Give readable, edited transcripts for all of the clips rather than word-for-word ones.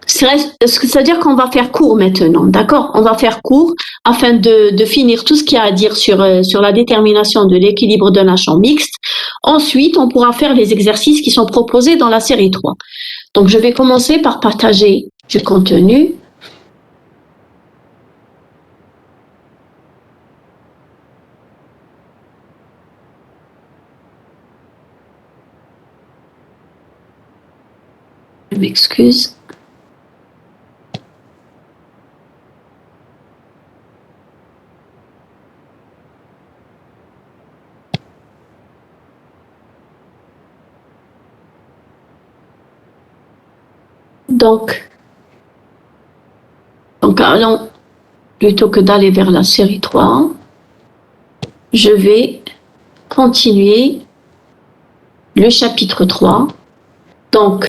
C'est-à-dire qu'on va faire court maintenant, d'accord? On va faire court afin de finir tout ce qu'il y a à dire sur la détermination de l'équilibre d'un champ mixte. Ensuite, on pourra faire les exercices qui sont proposés dans la série 3. Donc, je vais commencer par partager du contenu. Je m'excuse. Donc allons, plutôt que d'aller vers la série 3, je vais continuer le chapitre 3. Donc,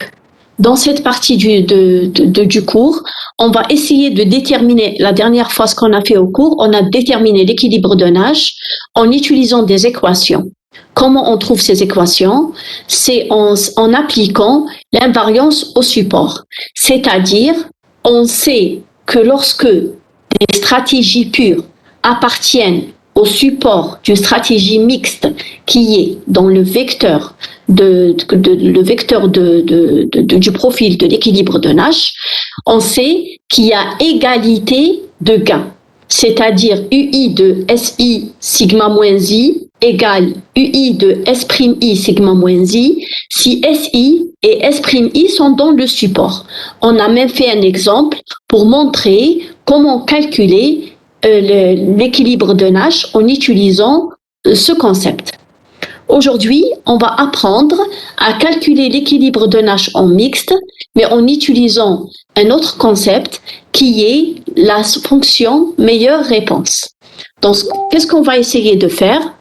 dans cette partie du cours, on va essayer de déterminer, la dernière fois ce qu'on a fait au cours, on a déterminé l'équilibre d'un H en utilisant des équations. Comment on trouve ces équations? C'est en appliquant l'invariance au support. C'est-à-dire, on sait que lorsque des stratégies pures appartiennent au support d'une stratégie mixte qui est dans le vecteur du profil de l'équilibre d'un H, on sait qu'il y a égalité de gains. C'est-à-dire UI de SI sigma moins I égale UI de S'I sigma moins I si SI et S'I sont dans le support. On a même fait un exemple pour montrer comment calculer l'équilibre d'un H en utilisant ce concept. Aujourd'hui, on va apprendre à calculer l'équilibre d'un H en mixte, mais en utilisant un autre concept qui est la fonction meilleure réponse. Donc, qu'est-ce qu'on va essayer de faire?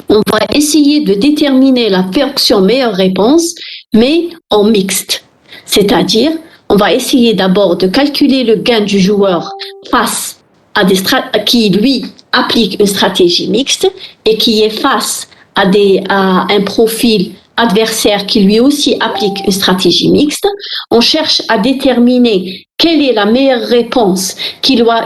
On va essayer de déterminer la fonction meilleure réponse, mais en mixte. C'est-à-dire, on va essayer d'abord de calculer le gain du joueur face à qui, lui, applique une stratégie mixte et qui est face à un profil adversaire qui lui aussi applique une stratégie mixte. On cherche à déterminer quelle est la meilleure réponse qu'il doit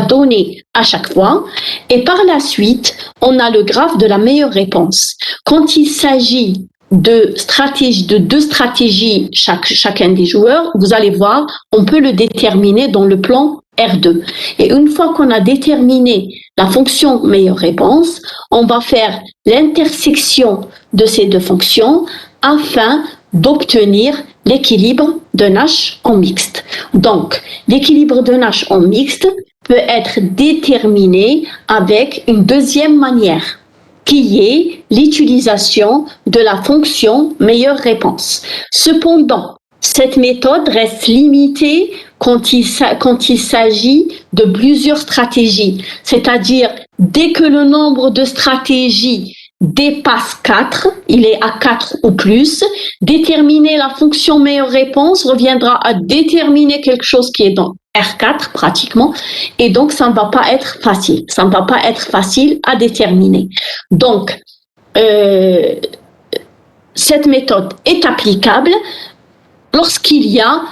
donner à chaque fois. Et par la suite, on a le graphe de la meilleure réponse. Quand il s'agit de deux stratégies chacun des joueurs, vous allez voir, on peut le déterminer dans le plan R2. Et une fois qu'on a déterminé la fonction meilleure réponse, on va faire l'intersection de ces deux fonctions afin d'obtenir l'équilibre d'un H en mixte. Donc, l'équilibre d'un H en mixte peut être déterminé avec une deuxième manière, qui est l'utilisation de la fonction meilleure réponse. Cependant, cette méthode reste limitée quand il s'agit de plusieurs stratégies, c'est-à-dire dès que le nombre de stratégies dépasse 4, il est à 4 ou plus, déterminer la fonction meilleure réponse reviendra à déterminer quelque chose qui est dans R4 pratiquement, et donc ça ne va pas être facile. Ça ne va pas être facile à déterminer. Donc, cette méthode est applicable lorsqu'il y a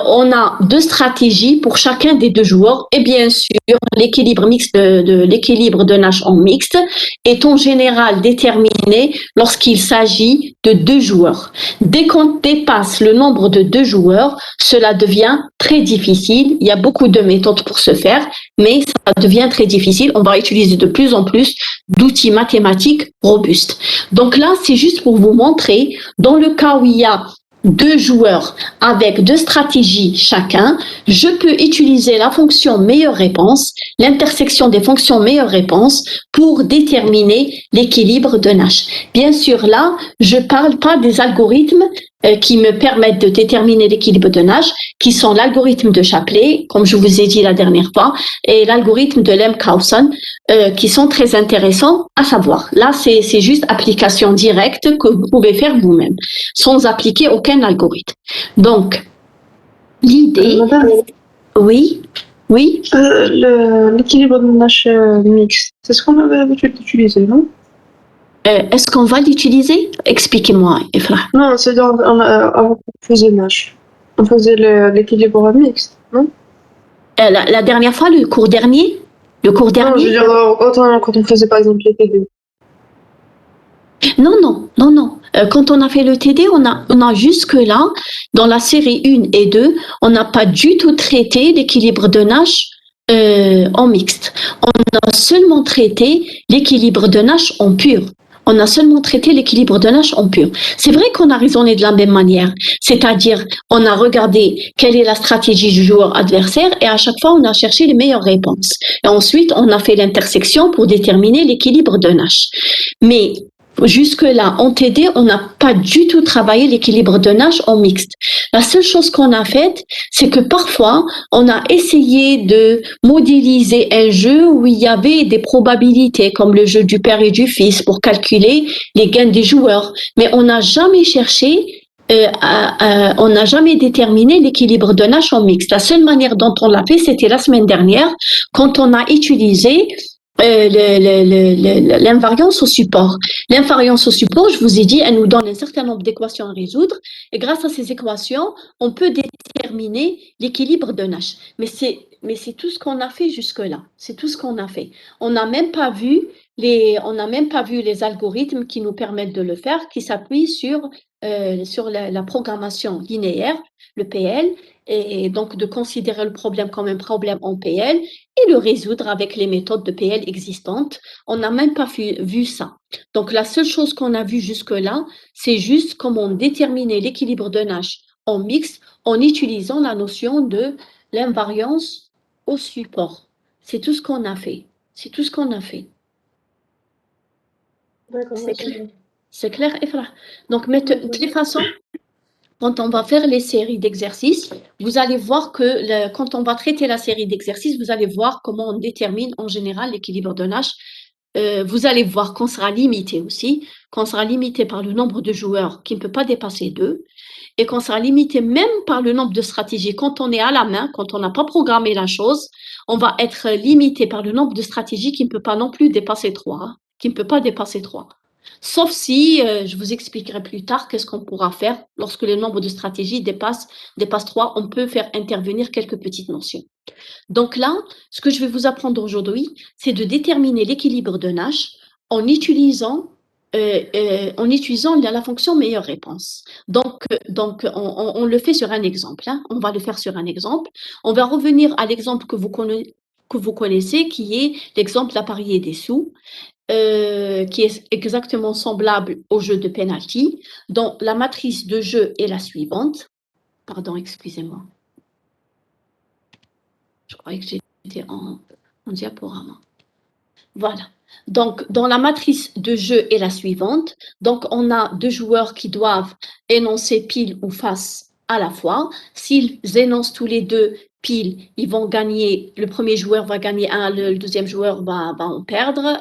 on a deux stratégies pour chacun des deux joueurs et bien sûr l'équilibre mixte de l'équilibre d'un H en mixte est en général déterminé lorsqu'il s'agit de deux joueurs. Dès qu'on dépasse le nombre de deux joueurs, cela devient très difficile. Il y a beaucoup de méthodes pour ce faire, mais ça devient très difficile. On va utiliser de plus en plus d'outils mathématiques robustes. Donc là, c'est juste pour vous montrer, dans le cas où il y a deux joueurs avec deux stratégies chacun, je peux utiliser la fonction meilleure réponse, l'intersection des fonctions meilleure réponse pour déterminer l'équilibre d'un H. Bien sûr, là, je parle pas des algorithmes qui me permettent de déterminer l'équilibre d'un H, qui sont l'algorithme de Shapley, comme je vous ai dit la dernière fois, et l'algorithme de Lem-Carlson, qui sont très intéressants à savoir. Là, c'est juste application directe que vous pouvez faire vous-même, sans appliquer aucun algorithme. Donc, l'idée... Oui, oui. L'équilibre d'un H mixte, c'est ce qu'on avait l'habitude d'utiliser, non? Est-ce qu'on va l'utiliser? Expliquez-moi, Efra. Non, c'est avant qu'on faisait H. On faisait l'équilibre mixte, non? La dernière fois, le cours dernier. Non, je veux dire, quand on faisait par exemple les TD. Non. Quand on a fait le TD, on a jusque-là, dans la série 1 et 2, on n'a pas du tout traité l'équilibre de Nash en mixte. On a seulement traité l'équilibre de Nash en pur. On a seulement traité l'équilibre de Nash en pur. C'est vrai qu'on a raisonné de la même manière, c'est-à-dire on a regardé quelle est la stratégie du joueur adversaire et à chaque fois on a cherché les meilleures réponses. Et ensuite on a fait l'intersection pour déterminer l'équilibre de Nash. Mais jusque-là, en TD, on n'a pas du tout travaillé l'équilibre de Nash en mixte. La seule chose qu'on a faite, c'est que parfois, on a essayé de modéliser un jeu où il y avait des probabilités, comme le jeu du père et du fils, pour calculer les gains des joueurs. Mais on n'a jamais cherché on n'a jamais déterminé l'équilibre de Nash en mixte. La seule manière dont on l'a fait, c'était la semaine dernière, quand on a utilisé l'invariance au support. L'invariance au support, je vous ai dit, elle nous donne un certain nombre d'équations à résoudre et grâce à ces équations, on peut déterminer l'équilibre de Nash. Mais c'est tout ce qu'on a fait jusque-là. C'est tout ce qu'on a fait. On n'a même pas vu les algorithmes qui nous permettent de le faire, qui s'appuient sur la programmation linéaire, le PL, et donc de considérer le problème comme un problème en PL et le résoudre avec les méthodes de PL existantes. On n'a même pas vu ça. Donc la seule chose qu'on a vue jusque-là, c'est juste comment déterminer l'équilibre de Nash en mixte en utilisant la notion de l'invariance au support. C'est tout ce qu'on a fait. C'est tout ce qu'on a fait. D'accord. C'est clair. C'est clair, Efra. Donc, de toute façon, quand on va faire les séries d'exercices, vous allez voir que quand on va traiter la série d'exercices, vous allez voir comment on détermine en général l'équilibre de Nash. Vous allez voir qu'on sera limité aussi, qu'on sera limité par le nombre de joueurs qui ne peut pas dépasser 2 et qu'on sera limité même par le nombre de stratégies. Quand on est à la main, quand on n'a pas programmé la chose, on va être limité par le nombre de stratégies qui ne peut pas non plus dépasser 3, qui ne peut pas dépasser 3. Sauf si, je vous expliquerai plus tard qu'est-ce qu'on pourra faire lorsque le nombre de stratégies dépasse 3, on peut faire intervenir quelques petites notions. Donc là, ce que je vais vous apprendre aujourd'hui, c'est de déterminer l'équilibre de Nash en utilisant la fonction meilleure réponse. Donc on le fait sur un exemple. Hein. On va le faire sur un exemple. On va revenir à l'exemple que vous connaissez, qui est l'exemple d'appareiller des sous. Qui est exactement semblable au jeu de penalty, dont la matrice de jeu est la suivante. Pardon, excusez-moi. Je croyais que j'étais en diaporama. Voilà. Donc, dans la matrice de jeu est la suivante. Donc, on a deux joueurs qui doivent énoncer pile ou face à la fois. S'ils énoncent tous les deux pile, ils vont gagner. Le premier joueur va gagner 1, le deuxième joueur va en perdre.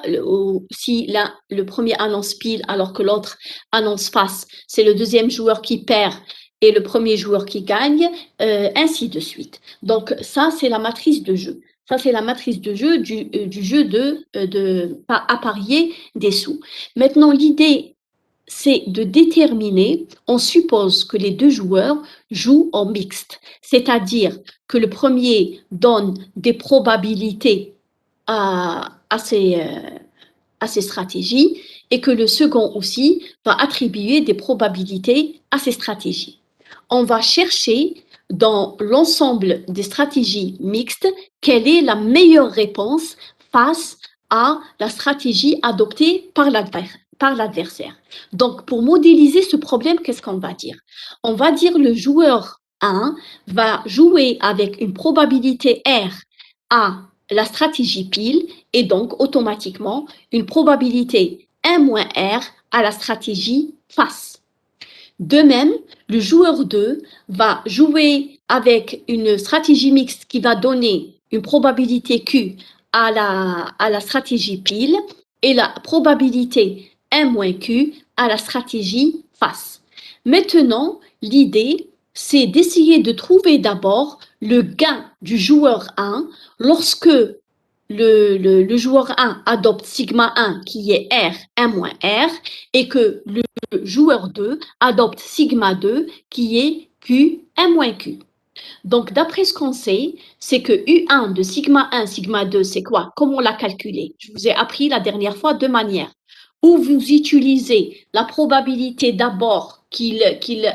Si le premier annonce pile alors que l'autre annonce face, c'est le deuxième joueur qui perd et le premier joueur qui gagne, ainsi de suite. Donc, ça, c'est la matrice de jeu. Ça, c'est la matrice de jeu du jeu à parier des sous. Maintenant, l'idée, c'est de déterminer, on suppose que les deux joueurs jouent en mixte, c'est-à-dire que le premier donne des probabilités à ces stratégies et que le second aussi va attribuer des probabilités à ces stratégies. On va chercher dans l'ensemble des stratégies mixtes quelle est la meilleure réponse face à la stratégie adoptée par l'adversaire. Donc, pour modéliser ce problème, qu'est-ce qu'on va dire? On va dire le joueur 1 va jouer avec une probabilité R à la stratégie pile et donc automatiquement une probabilité 1 moins R à la stratégie face. De même, le joueur 2 va jouer avec une stratégie mixte qui va donner une probabilité Q à la stratégie pile et la probabilité 1 moins Q à la stratégie face. Maintenant, l'idée, c'est d'essayer de trouver d'abord le gain du joueur 1 lorsque le joueur 1 adopte sigma 1 qui est R 1 moins R et que le joueur 2 adopte sigma 2 qui est Q, M moins Q. Donc, d'après ce qu'on sait, c'est que U1 de sigma 1, sigma 2, c'est quoi? Comment on l'a calculé? Je vous ai appris la dernière fois deux manières. Ou vous utilisez la probabilité d'abord qu'il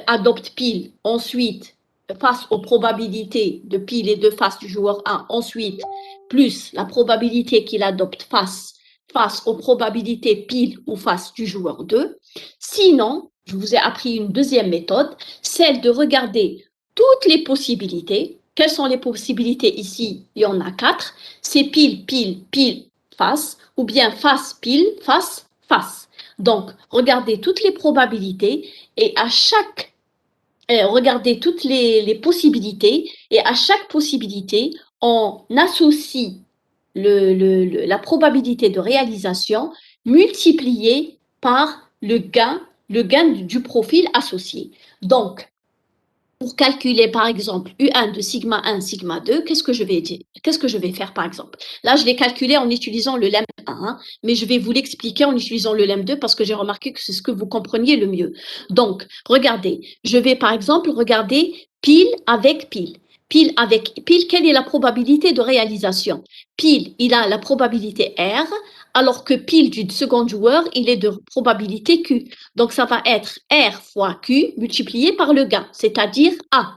adopte pile, ensuite, face aux probabilités de pile et de face du joueur 1, ensuite, plus la probabilité qu'il adopte face aux probabilités pile ou face du joueur 2. Sinon, je vous ai appris une deuxième méthode, celle de regarder toutes les possibilités. Quelles sont les possibilités ici? Il y en a quatre. C'est pile, pile, pile, face, ou bien face, pile, face, face. Donc, regardez toutes les probabilités et à chaque regardez toutes les possibilités et à chaque possibilité, on associe la probabilité de réalisation multipliée par le gain du profil associé. Donc, pour calculer par exemple U1 de sigma 1, sigma 2, qu'est-ce que je vais faire par exemple? Là, je l'ai calculé en utilisant le lemme 1, hein, mais je vais vous l'expliquer en utilisant le lemme 2 parce que j'ai remarqué que c'est ce que vous compreniez le mieux. Donc, regardez, je vais par exemple regarder pile avec pile. Pile avec pile, quelle est la probabilité de réalisation? Pile, il a la probabilité R, alors que pile du second joueur, il est de probabilité Q. Donc, ça va être R fois Q multiplié par le gain, c'est-à-dire A.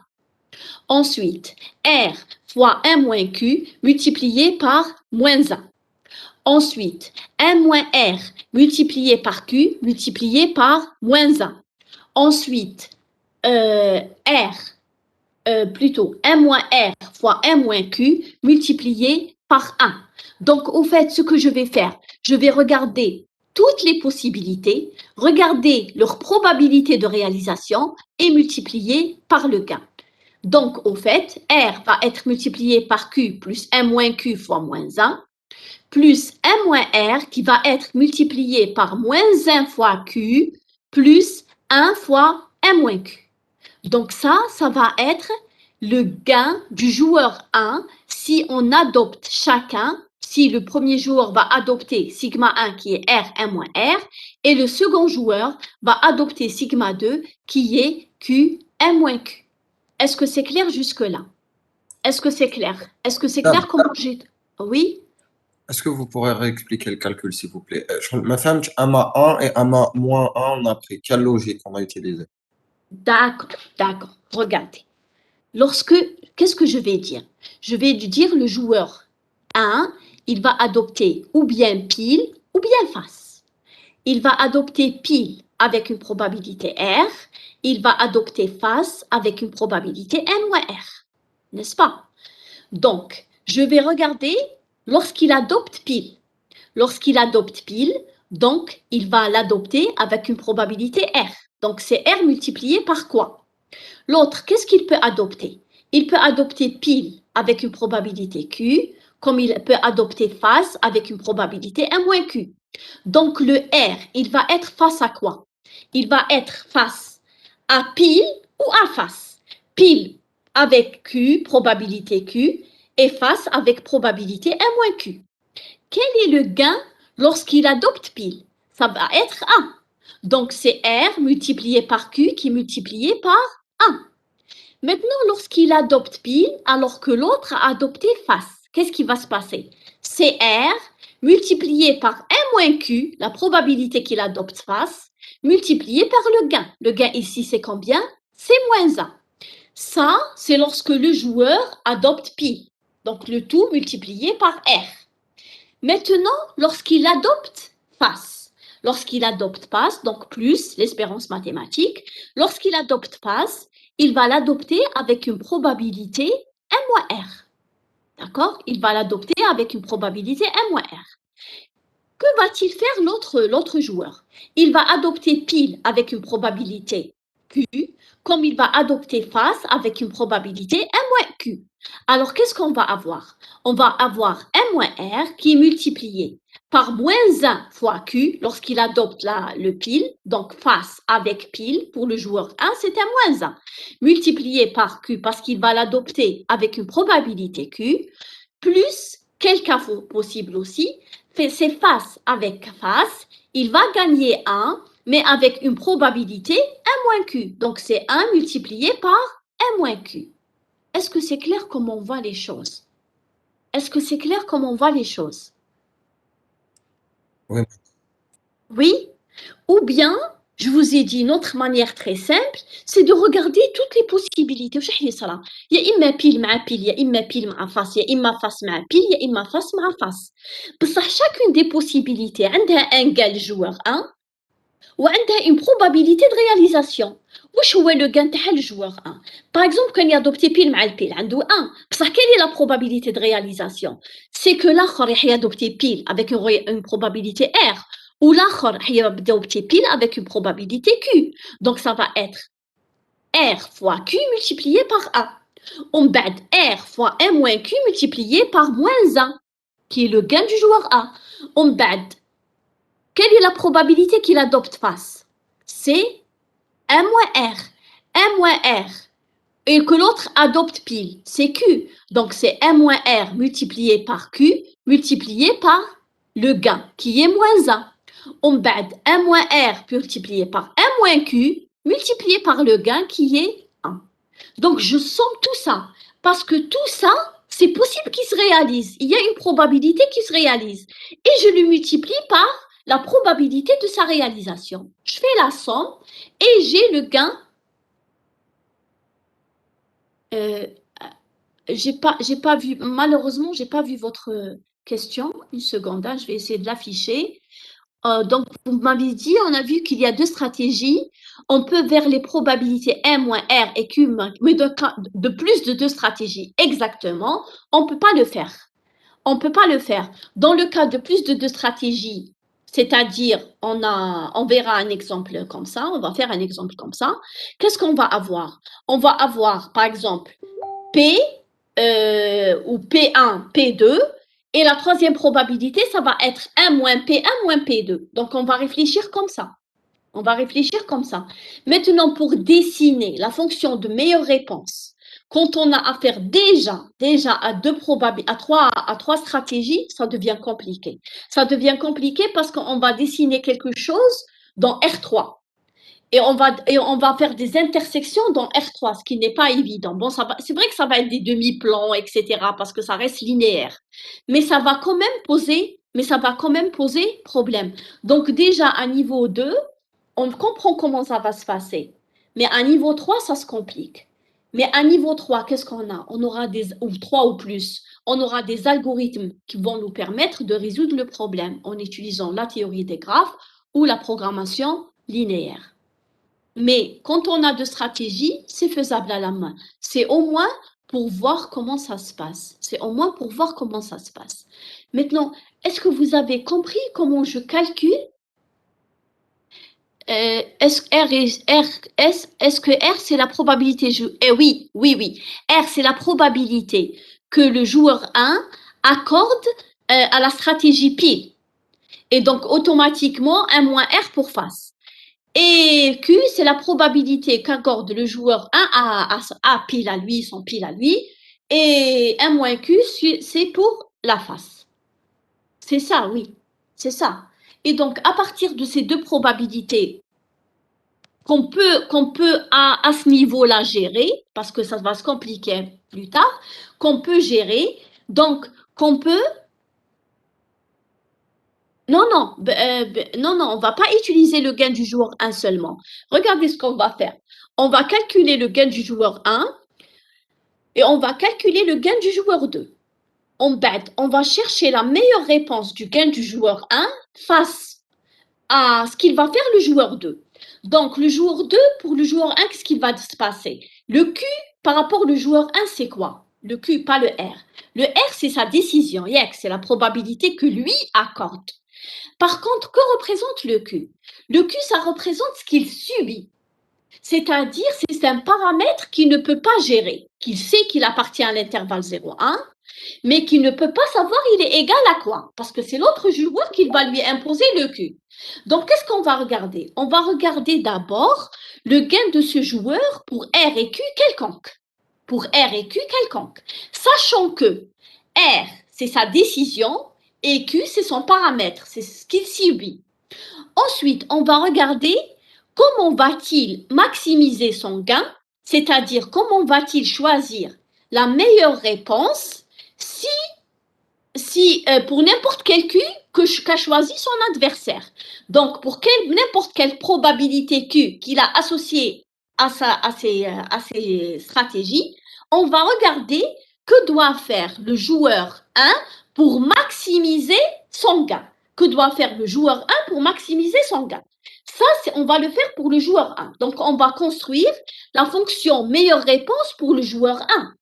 Ensuite, R fois 1 moins Q multiplié par moins 1. Ensuite, 1 moins R multiplié par Q multiplié par moins 1. Ensuite, plutôt 1 moins R fois 1 moins Q multiplié par 1. Donc, au fait, ce que je vais faire, je vais regarder toutes les possibilités, regarder leur probabilité de réalisation et multiplier par le gain. Donc, au fait, R va être multiplié par Q plus 1 moins Q fois moins 1, plus 1 moins R qui va être multiplié par moins 1 fois Q plus 1 fois 1 moins Q. Donc ça va être le gain du joueur 1 si on adopte chacun, si le premier joueur va adopter sigma 1 qui est R, 1 moins R, et le second joueur va adopter sigma 2 qui est Q, 1 moins Q. Est-ce que c'est clair jusque-là? Est-ce que c'est clair? Est-ce que c'est clair comment j'ai... Oui? Est-ce que vous pourrez réexpliquer le calcul, s'il vous plaît? Ma femme, AMA 1 et AMA moins 1, on a pris. Quelle logique on a utilisée? D'accord. Regardez. Qu'est-ce que je vais dire? Je vais dire le joueur 1, il va adopter ou bien pile ou bien face. Il va adopter pile avec une probabilité R, il va adopter face avec une probabilité N moins R, n'est-ce pas? Donc, je vais regarder lorsqu'il adopte pile. Lorsqu'il adopte pile, donc, il va l'adopter avec une probabilité R. Donc, c'est R multiplié par quoi? L'autre, qu'est-ce qu'il peut adopter? Il peut adopter pile avec une probabilité Q, comme il peut adopter face avec une probabilité 1 moins Q. Donc, le R, il va être face à quoi? Il va être face à pile ou à face. Pile avec Q, probabilité Q, et face avec probabilité 1 moins Q. Quel est le gain lorsqu'il adopte pile? Ça va être 1. Donc, c'est R multiplié par Q qui est multiplié par 1. Maintenant, lorsqu'il adopte pile, alors que l'autre a adopté face, qu'est-ce qui va se passer? C'est R multiplié par 1 moins Q, la probabilité qu'il adopte face, multiplié par le gain. Le gain ici, c'est combien? C'est moins 1. Ça, c'est lorsque le joueur adopte pile. Donc, le tout multiplié par R. Maintenant, lorsqu'il adopte face, lorsqu'il adopte face, donc plus l'espérance mathématique, lorsqu'il adopte face, il va l'adopter avec une probabilité 1 moins R. D'accord? Il va l'adopter avec une probabilité 1 moins R. Que va-t-il faire l'autre joueur? Il va adopter pile avec une probabilité Q, comme il va adopter face avec une probabilité 1 moins Q. Alors, qu'est-ce qu'on va avoir? On va avoir 1 moins R qui est multiplié par moins 1 fois Q lorsqu'il adopte le pile, donc face avec pile pour le joueur 1, c'est un moins 1, multiplié par Q parce qu'il va l'adopter avec une probabilité Q, plus, quel cas possible aussi, c'est face avec face, il va gagner 1, mais avec une probabilité 1 moins Q. Donc, c'est 1 multiplié par M moins Q. Est-ce que c'est clair comment on voit les choses? Est-ce que c'est clair comment on voit les choses? Oui. Oui? Ou bien, je vous ai dit une autre manière très simple, c'est de regarder toutes les possibilités. واش راح يصرى؟ يا إما بيل مع بيل، يا إما بيل مع فاس، يا إما فاس مع بيل، يا إما فاس مع فاس. بصح chacune des possibilités عندها un gain joueur 1 وعندها une probabilité de réalisation. واش هو le gain تاع الجوار 1؟ Par exemple, quand يادوبتي بيل مع البيل عنده 1. بصح quelle est la probabilité de réalisation? C'est que l'آخر راح يادوبتي بيل avec une probabilité R. Ou l'autre, il va adopter pile avec une probabilité Q. Donc, ça va être R fois Q multiplié par A. On bat R fois 1 moins Q multiplié par moins 1, qui est le gain du joueur A. On bat, quelle est la probabilité qu'il adopte face? C'est 1 moins R. 1 moins R. Et que l'autre adopte pile, c'est Q. Donc, c'est 1 moins R multiplié par Q multiplié par le gain, qui est moins 1. On bat 1 moins R multiplié par 1 moins Q multiplié par le gain qui est 1. Donc, je somme tout ça parce que tout ça, c'est possible qu'il se réalise. Il y a une probabilité qu'il se réalise. Et je le multiplie par la probabilité de sa réalisation. Je fais la somme et j'ai le gain. J'ai pas vu, malheureusement, j'ai pas vu votre question. Une seconde, hein, je vais essayer de l'afficher. Donc, vous m'avez dit, on a vu qu'il y a deux stratégies. On peut vers les probabilités M moins R et Q, mais de plus de deux stratégies. Exactement. On ne peut pas le faire. On ne peut pas le faire. Dans le cas de plus de deux stratégies, c'est-à-dire, on verra un exemple comme ça, on va faire un exemple comme ça. Qu'est-ce qu'on va avoir? On va avoir, par exemple, P ou P1, P2. Et la troisième probabilité, ça va être 1 moins P1 moins P2. Donc, on va réfléchir comme ça. On va réfléchir comme ça. Maintenant, pour dessiner la fonction de meilleure réponse, quand on a affaire déjà à trois stratégies, ça devient compliqué. Ça devient compliqué parce qu'on va dessiner quelque chose dans R3. Et on va faire des intersections dans R3, ce qui n'est pas évident. Bon, c'est vrai que ça va être des demi-plans, etc., parce que ça reste linéaire. Mais ça va quand même poser problème. Donc déjà, à niveau 2, on comprend comment ça va se passer. Mais à niveau 3, ça se complique. Mais à niveau 3, qu'est-ce qu'on a? On aura ou 3 ou plus, on aura des algorithmes qui vont nous permettre de résoudre le problème en utilisant la théorie des graphes ou la programmation linéaire. Mais quand on a deux stratégies, c'est faisable à la main. C'est au moins pour voir comment ça se passe. C'est au moins pour voir comment ça se passe. Maintenant, est-ce que vous avez compris comment je calcule? Est-ce que R, c'est la probabilité? Oui. R, c'est la probabilité que le joueur 1 accorde à la stratégie pile. Et donc, automatiquement, 1 moins R pour face. Et Q, c'est la probabilité qu'accorde le joueur 1 à pile à lui, son pile à lui. Et 1 moins Q, c'est pour la face. C'est ça, oui. C'est ça. Et donc, à partir de ces deux probabilités qu'on peut à ce niveau-là gérer, parce que ça va se compliquer plus tard, qu'on peut gérer, donc qu'on peut... Non, on ne va pas utiliser le gain du joueur 1 seulement. Regardez ce qu'on va faire. On va calculer le gain du joueur 1 et on va calculer le gain du joueur 2. On va chercher la meilleure réponse du gain du joueur 1 face à ce qu'il va faire le joueur 2. Donc, le joueur 2, pour le joueur 1, qu'est-ce qui va se passer? Le Q par rapport au joueur 1, c'est quoi? Le Q, pas le R. Le R, c'est sa décision. C'est la probabilité que lui accorde. Par contre, que représente le Q? Le Q, ça représente ce qu'il subit. C'est-à-dire, c'est un paramètre qu'il ne peut pas gérer, qu'il sait qu'il appartient à l'intervalle 0,1, mais qu'il ne peut pas savoir il est égal à quoi, parce que c'est l'autre joueur qui va lui imposer le Q. Donc, qu'est-ce qu'on va regarder? On va regarder d'abord le gain de ce joueur pour R et Q quelconque. Pour R et Q quelconque. Sachant que R, c'est sa décision, et Q, c'est son paramètre, c'est ce qu'il subit. Ensuite, on va regarder comment va-t-il maximiser son gain C'est-à-dire, comment va-t-il choisir la meilleure réponse si pour n'importe quel Q qu'a choisi son adversaire. Donc, pour n'importe quelle probabilité Q qu'il a associée à ses stratégies, on va regarder que doit faire le joueur 1 pour maximiser son gain. Que doit faire le joueur 1 pour maximiser son gain. Ça, on va le faire pour le joueur 1. Donc, on va construire la fonction meilleure réponse pour le joueur 1.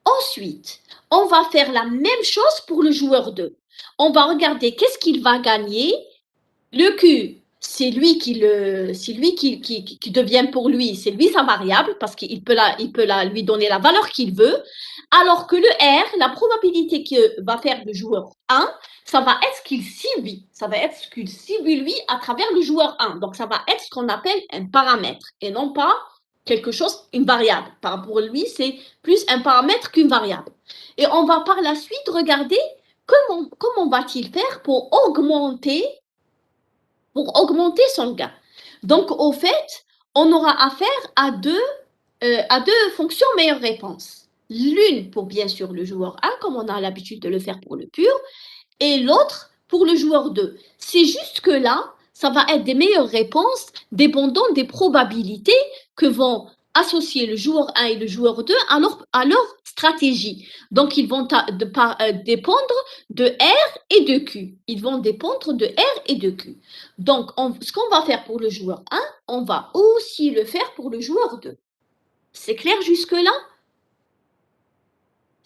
Ensuite, on va faire la même chose pour le joueur 2. On va regarder qu'est-ce qu'il va gagner. Le Q, c'est lui qui devient pour lui, c'est lui sa variable parce qu'il peut lui donner la valeur qu'il veut. Alors que le R, la probabilité que va faire le joueur 1, ça va être ce qu'il cible. Ça va être ce qu'il cible lui à travers le joueur 1. Donc, ça va être ce qu'on appelle un paramètre et non pas quelque chose, une variable. Pour lui, c'est plus un paramètre qu'une variable. Et on va par la suite regarder comment va-t-il faire pour augmenter son gain. Donc, au fait, on aura affaire à deux fonctions meilleure réponse. L'une pour, bien sûr, le joueur 1, comme on a l'habitude de le faire pour le pur, et l'autre pour le joueur 2. C'est juste que là, ça va être des meilleures réponses dépendant des probabilités que vont associer le joueur 1 et le joueur 2 à leur stratégie. Donc, ils vont dépendre de R et de Q. Ils vont dépendre de R et de Q. Donc, ce qu'on va faire pour le joueur 1, on va aussi le faire pour le joueur 2. C'est clair jusque-là?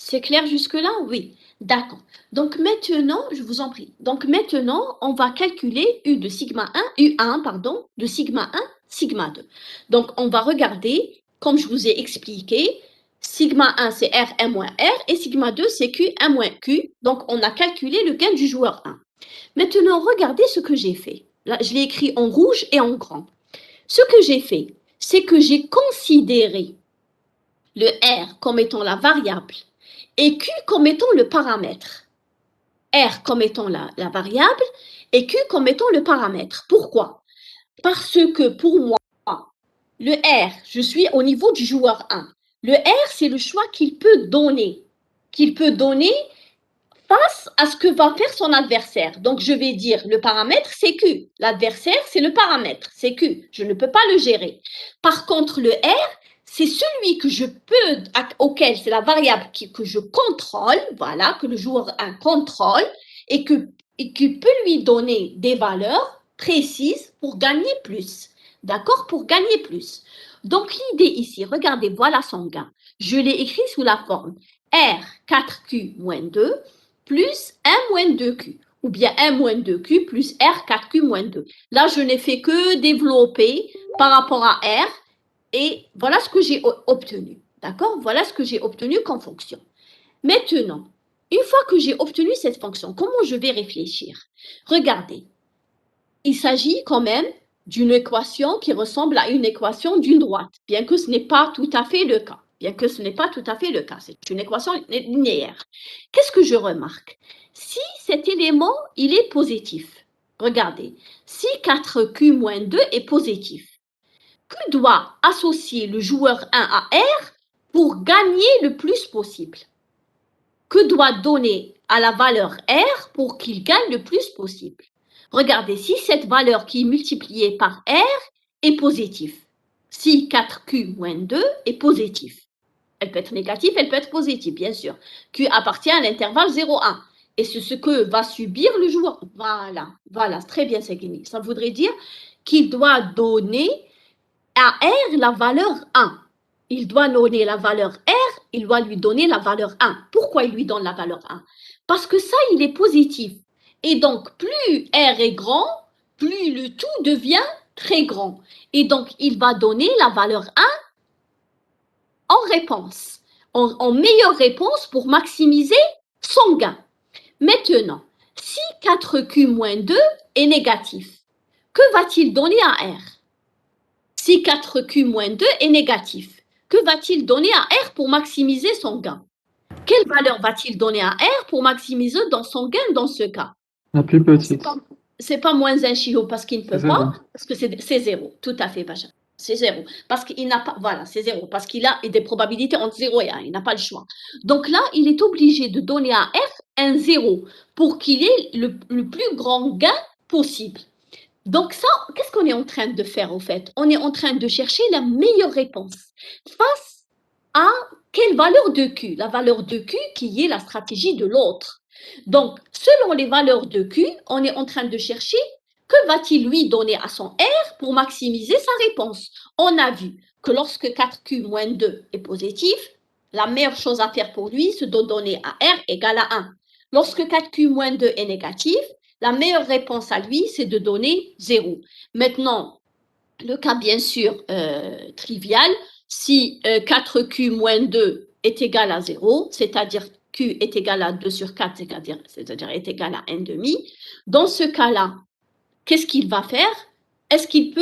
C'est clair jusque-là? Oui. D'accord. Donc maintenant, je vous en prie. Donc maintenant, on va calculer U de sigma 1, U1, pardon, de sigma 1, sigma 2. Donc on va regarder, comme je vous ai expliqué, sigma 1 c'est R, 1 moins R, et sigma 2 c'est Q, 1 moins Q. Donc on a calculé le gain du joueur 1. Maintenant, regardez ce que j'ai fait. Là, je l'ai écrit en rouge et en grand. Ce que j'ai fait, c'est que j'ai considéré le R comme étant la variable et Q comme étant le paramètre. R comme étant la variable et Q comme étant le paramètre. Pourquoi? Parce que pour moi, le R, je suis au niveau du joueur 1. Le R, c'est le choix qu'il peut donner. Face à ce que va faire son adversaire. Donc, je vais dire le paramètre, c'est Q. L'adversaire, c'est le paramètre, c'est Q. Je ne peux pas le gérer. Par contre, le R, c'est celui que je peux, auquel c'est la variable que je contrôle, voilà, que le joueur 1 contrôle et qui peut lui donner des valeurs précises pour gagner plus. D'accord? Pour gagner plus. Donc, l'idée ici, regardez, voilà son gain. Je l'ai écrit sous la forme R 4Q moins 2 plus 1 moins 2Q. Ou bien 1 moins 2Q plus R 4Q moins 2. Là, je n'ai fait que développer par rapport à R. Et voilà ce que j'ai obtenu. D'accord? Voilà ce que j'ai obtenu comme fonction. Maintenant, une fois que j'ai obtenu cette fonction, comment je vais réfléchir? Regardez, il s'agit quand même d'une équation qui ressemble à une équation d'une droite, bien que ce n'est pas tout à fait le cas. C'est une équation linéaire. Qu'est-ce que je remarque? Si cet élément, il est positif, regardez, si 4Q moins 2 est positif, que doit associer le joueur 1 à R pour gagner le plus possible? Que doit donner à la valeur R pour qu'il gagne le plus possible? Regardez, si cette valeur qui est multipliée par R est positive, si 4Q moins 2 est positif, elle peut être négative, elle peut être positive, bien sûr. Q appartient à l'intervalle 0,1. Et c'est ce que va subir le joueur. Voilà, très bien, c'est gagné. Ça voudrait dire qu'il doit donner à R la valeur 1. Il doit donner la valeur R, il doit lui donner la valeur 1. Pourquoi il lui donne la valeur 1? Parce que ça, il est positif. Et donc, plus R est grand, plus le tout devient très grand. Et donc, il va donner la valeur 1 en réponse, en meilleure réponse pour maximiser son gain. Maintenant, si 4Q moins 2 est négatif, que va-t-il donner à R? Si 4Q moins 2 est négatif, que va-t-il donner à R pour maximiser son gain? Quelle valeur va-t-il donner à R pour maximiser son gain dans ce cas? La plus petite. C'est pas moins 1 Chiho parce qu'il ne peut C'est pas, zéro. parce que c'est 0. Tout à fait, Bacha. C'est 0. Parce qu'il n'a pas, voilà, c'est 0. Parce qu'il a des probabilités entre 0 et 1. Il n'a pas le choix. Donc là, il est obligé de donner à R un 0 pour qu'il ait le plus grand gain possible. Donc ça, qu'est-ce qu'on est en train de faire au fait? On est en train de chercher la meilleure réponse face à quelle valeur de Q? La valeur de Q qui est la stratégie de l'autre. Donc, selon les valeurs de Q, on est en train de chercher que va-t-il lui donner à son R pour maximiser sa réponse. On a vu que lorsque 4Q moins 2 est positif, la meilleure chose à faire pour lui, c'est de donner à R égale à 1. Lorsque 4Q moins 2 est négatif, la meilleure réponse à lui, c'est de donner 0. Maintenant, le cas bien sûr trivial, si 4Q moins 2 est égal à 0, c'est-à-dire Q est égal à 2 sur 4, c'est-à-dire est égal à 1,5, dans ce cas-là, qu'est-ce qu'il va faire? Est-ce qu'il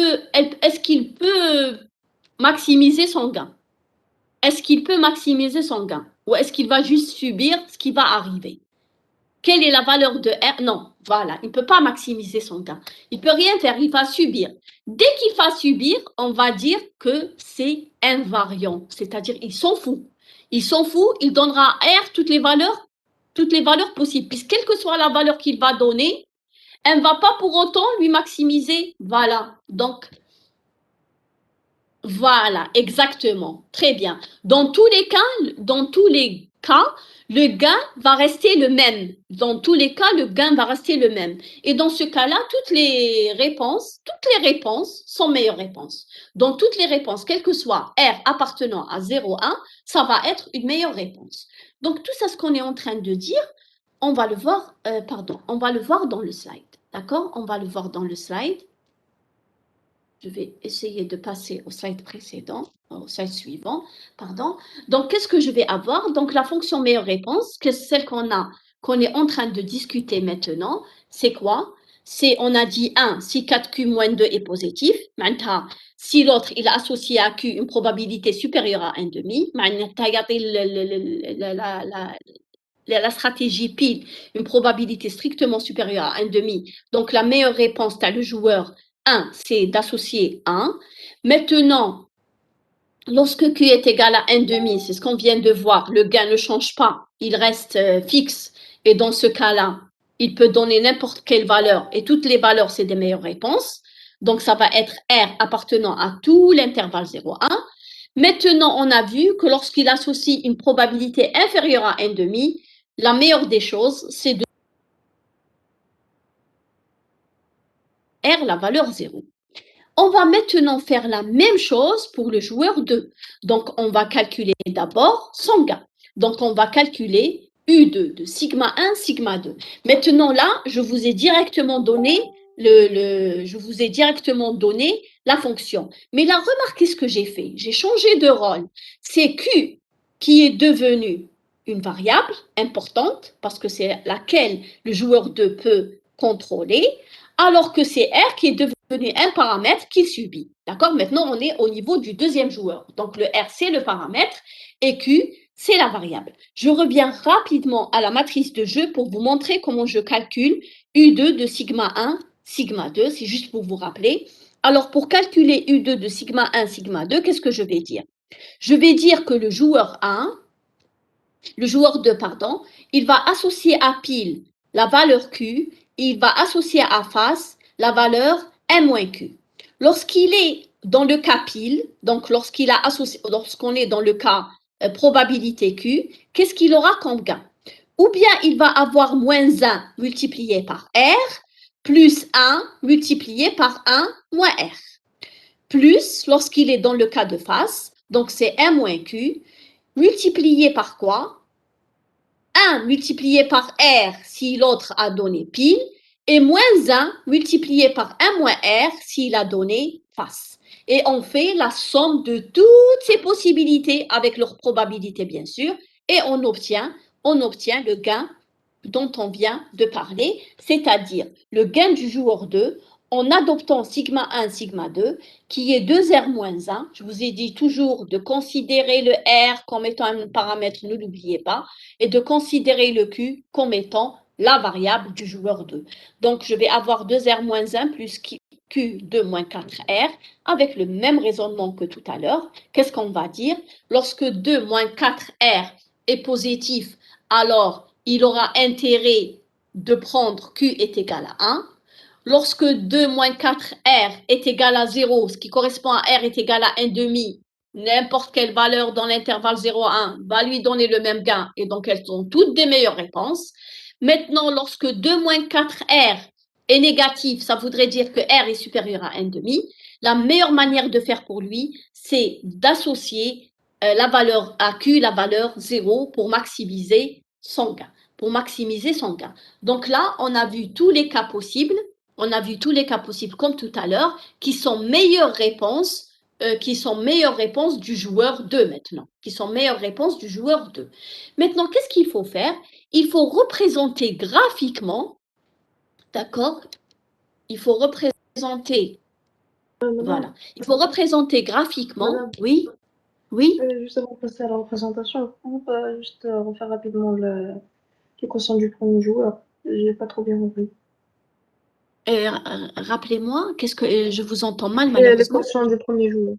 peut maximiser son gain? Est-ce qu'il peut maximiser son gain? Ou est-ce qu'il va juste subir ce qui va arriver? Quelle est la valeur de R? Non, voilà, il ne peut pas maximiser son gain. Il ne peut rien faire, il va subir. Dès qu'il va subir, on va dire que c'est invariant, c'est-à-dire il s'en fout. Il s'en fout, il donnera à R toutes les valeurs possibles, puisque quelle que soit la valeur qu'il va donner, elle ne va pas pour autant lui maximiser. Voilà, donc voilà, exactement. Très bien. Dans tous les cas, le gain va rester le même. Dans tous les cas, le gain va rester le même. Et dans ce cas-là, toutes les réponses sont meilleures réponses. Dans toutes les réponses, quel que soit R appartenant à 0, 1, ça va être une meilleure réponse. Donc, tout ça, ce qu'on est en train de dire, on va le voir dans le slide. D'accord? On va le voir dans le slide. Je vais essayer de passer au slide précédent, au slide suivant, pardon. Donc, qu'est-ce que je vais avoir? Donc, la fonction meilleure réponse, que celle qu'on est en train de discuter maintenant, c'est quoi? On a dit 1, si 4Q moins 2 est positif, maintenant, si l'autre, il a associé à Q une probabilité supérieure à 1,5, la stratégie pile, une probabilité strictement supérieure à 1,5. Donc, la meilleure réponse, tu as le joueur 1, c'est d'associer 1. Maintenant, lorsque Q est égal à 1,5, c'est ce qu'on vient de voir, le gain ne change pas, il reste fixe. Et dans ce cas-là, il peut donner n'importe quelle valeur. Et toutes les valeurs, c'est des meilleures réponses. Donc, ça va être R appartenant à tout l'intervalle 0,1. Maintenant, on a vu que lorsqu'il associe une probabilité inférieure à 1,5, la meilleure des choses, c'est de R la valeur 0. On va maintenant faire la même chose pour le joueur 2. Donc, on va calculer d'abord son gain. Donc, on va calculer U2 de sigma 1, sigma 2. Maintenant, là, je vous ai directement donné la fonction. Mais là, remarquez ce que j'ai fait. J'ai changé de rôle. C'est Q qui est devenu une variable importante parce que c'est laquelle le joueur 2 peut contrôler, alors que c'est R qui est devenu un paramètre qu'il subit. D'accord? Maintenant, on est au niveau du deuxième joueur. Donc, le R, c'est le paramètre et Q, c'est la variable. Je reviens rapidement à la matrice de jeu pour vous montrer comment je calcule U2 de sigma 1, sigma 2. C'est juste pour vous rappeler. Alors, pour calculer U2 de sigma 1, sigma 2, qu'est-ce que je vais dire? Je vais dire que le joueur 2, pardon, il va associer à pile la valeur Q, il va associer à face la valeur M-Q. Lorsqu'il est dans le cas pile, donc lorsqu'on est dans le cas probabilité Q, qu'est-ce qu'il aura comme gain? Ou bien il va avoir moins 1 multiplié par R, plus 1 multiplié par 1 moins R. Plus, lorsqu'il est dans le cas de face, donc c'est M-Q, multiplié par quoi? 1 multiplié par R si l'autre a donné pile, et moins 1 multiplié par 1 moins R s'il a donné face. Et on fait la somme de toutes ces possibilités avec leur probabilité, bien sûr, et on obtient le gain dont on vient de parler, c'est-à-dire le gain du joueur 2 en adoptant sigma 1, sigma 2, qui est 2R moins 1. Je vous ai dit toujours de considérer le R comme étant un paramètre, ne l'oubliez pas, et de considérer le Q comme étant la variable du joueur 2. Donc, je vais avoir 2R moins 1 plus Q de moins 4R, avec le même raisonnement que tout à l'heure, qu'est-ce qu'on va dire? Lorsque 2 moins 4R est positif, alors il aura intérêt de prendre Q est égal à 1. Lorsque 2 moins 4R est égal à 0, ce qui correspond à R est égal à 1 demi, n'importe quelle valeur dans l'intervalle 0 à 1 va lui donner le même gain, et donc elles sont toutes des meilleures réponses. Maintenant, lorsque 2 moins 4R est négatif, ça voudrait dire que R est supérieur à 1 demi. La meilleure manière de faire pour lui, c'est d'associer la valeur à Q, la valeur 0, pour maximiser son gain. Donc là, on a vu tous les cas possibles. On a vu tous les cas possibles comme tout à l'heure, qui sont meilleures réponses du joueur 2 maintenant. Maintenant, qu'est-ce qu'il faut faire? Il faut représenter graphiquement, d'accord? Il faut représenter, voilà. Il faut représenter graphiquement, Madame. oui, oui. Juste avant de passer à la représentation, on peut juste refaire rapidement l'équation du premier joueur. J'ai pas trop bien compris. Rappelez-moi, qu'est-ce que je vous entends mal malheureusement. L'équation du premier joueur.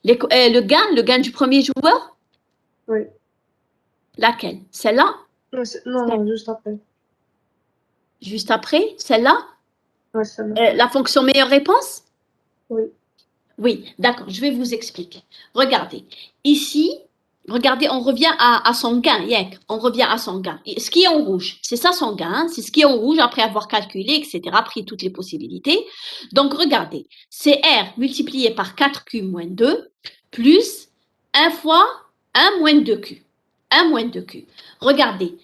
Le gain du premier joueur? Oui. Laquelle? Celle-là? Non, juste après. Juste après? Celle-là? Ouais, celle-là. La fonction meilleure réponse? Oui. Oui, d'accord, je vais vous expliquer. Regardez, ici, regardez, on revient à son gain, on revient à son gain. Ce qui est en rouge, c'est ça son gain, c'est ce qui est en rouge après avoir calculé, etc., pris toutes les possibilités. Donc, regardez, c'est R multiplié par 4Q moins 2 plus 1 fois 1 moins 2Q. 1 moins 2Q. Regardez,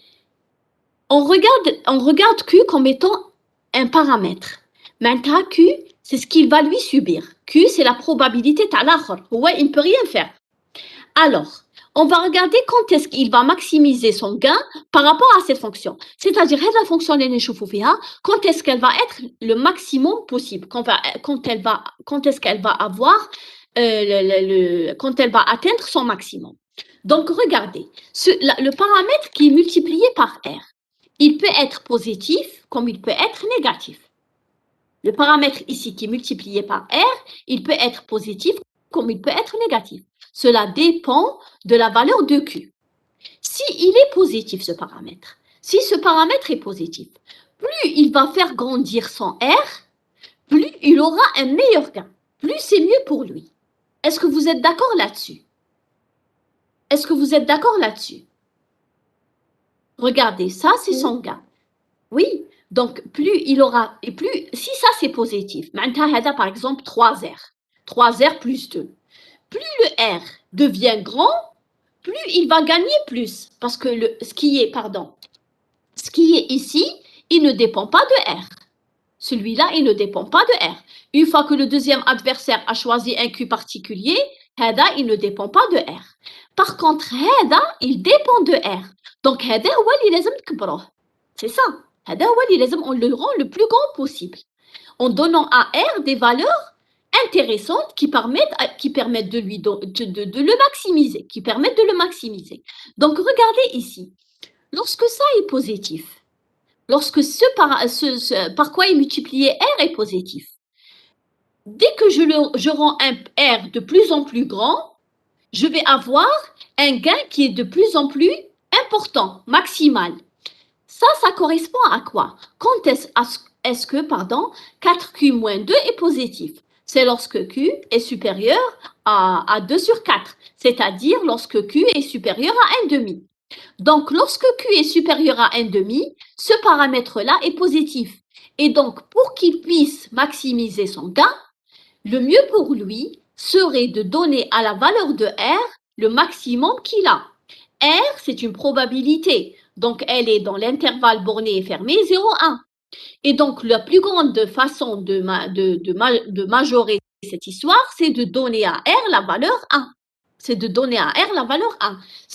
on regarde Q comme étant un paramètre. Maintenant, Q, c'est ce qu'il va lui subir. Q, c'est la probabilité à l'autre. Ouais, il ne peut rien faire. Alors, on va regarder quand est-ce qu'il va maximiser son gain par rapport à cette fonction. C'est-à-dire, la fonction quand est-ce qu'elle va être le maximum possible, quand est-ce qu'elle va avoir, quand elle va atteindre son maximum. Donc, regardez, le paramètre qui est multiplié par R, il peut être positif comme il peut être négatif. Le paramètre ici qui est multiplié par R, il peut être positif comme il peut être négatif. Cela dépend de la valeur de Q. Si il est positif, ce paramètre, si ce paramètre est positif, plus il va faire grandir son R, plus il aura un meilleur gain. Plus c'est mieux pour lui. Est-ce que vous êtes d'accord là-dessus? Regardez, ça c'est son gain. Oui, donc plus il aura, et plus, si ça c'est positif, maintenant, par exemple 3R, 3R plus 2, plus le R devient grand, plus il va gagner plus, parce que ce qui est ici, il ne dépend pas de R. Celui-là, il ne dépend pas de R. Une fois que le deuxième adversaire a choisi un Q particulier, il ne dépend pas de R. Par contre, il dépend de R. Donc, c'est ça. On le rend le plus grand possible, en donnant à R des valeurs intéressantes qui permettent de le maximiser. Donc, regardez ici. Lorsque ça est positif, lorsque par quoi est multiplié R est positif, dès que je rends un R de plus en plus grand, je vais avoir un gain qui est de plus en plus important, maximal. Ça correspond à quoi? Quand est-ce que 4Q moins 2 est positif? C'est lorsque Q est supérieur à 2 sur 4, c'est-à-dire lorsque Q est supérieur à 1 demi. Donc, lorsque Q est supérieur à 1 demi, ce paramètre-là est positif. Et donc, pour qu'il puisse maximiser son gain, le mieux pour lui serait de donner à la valeur de R le maximum qu'il a. R, c'est une probabilité. Donc, elle est dans l'intervalle borné et fermé 0,1. Et donc, la plus grande façon de majorer cette histoire, c'est de donner à R la valeur 1. C'est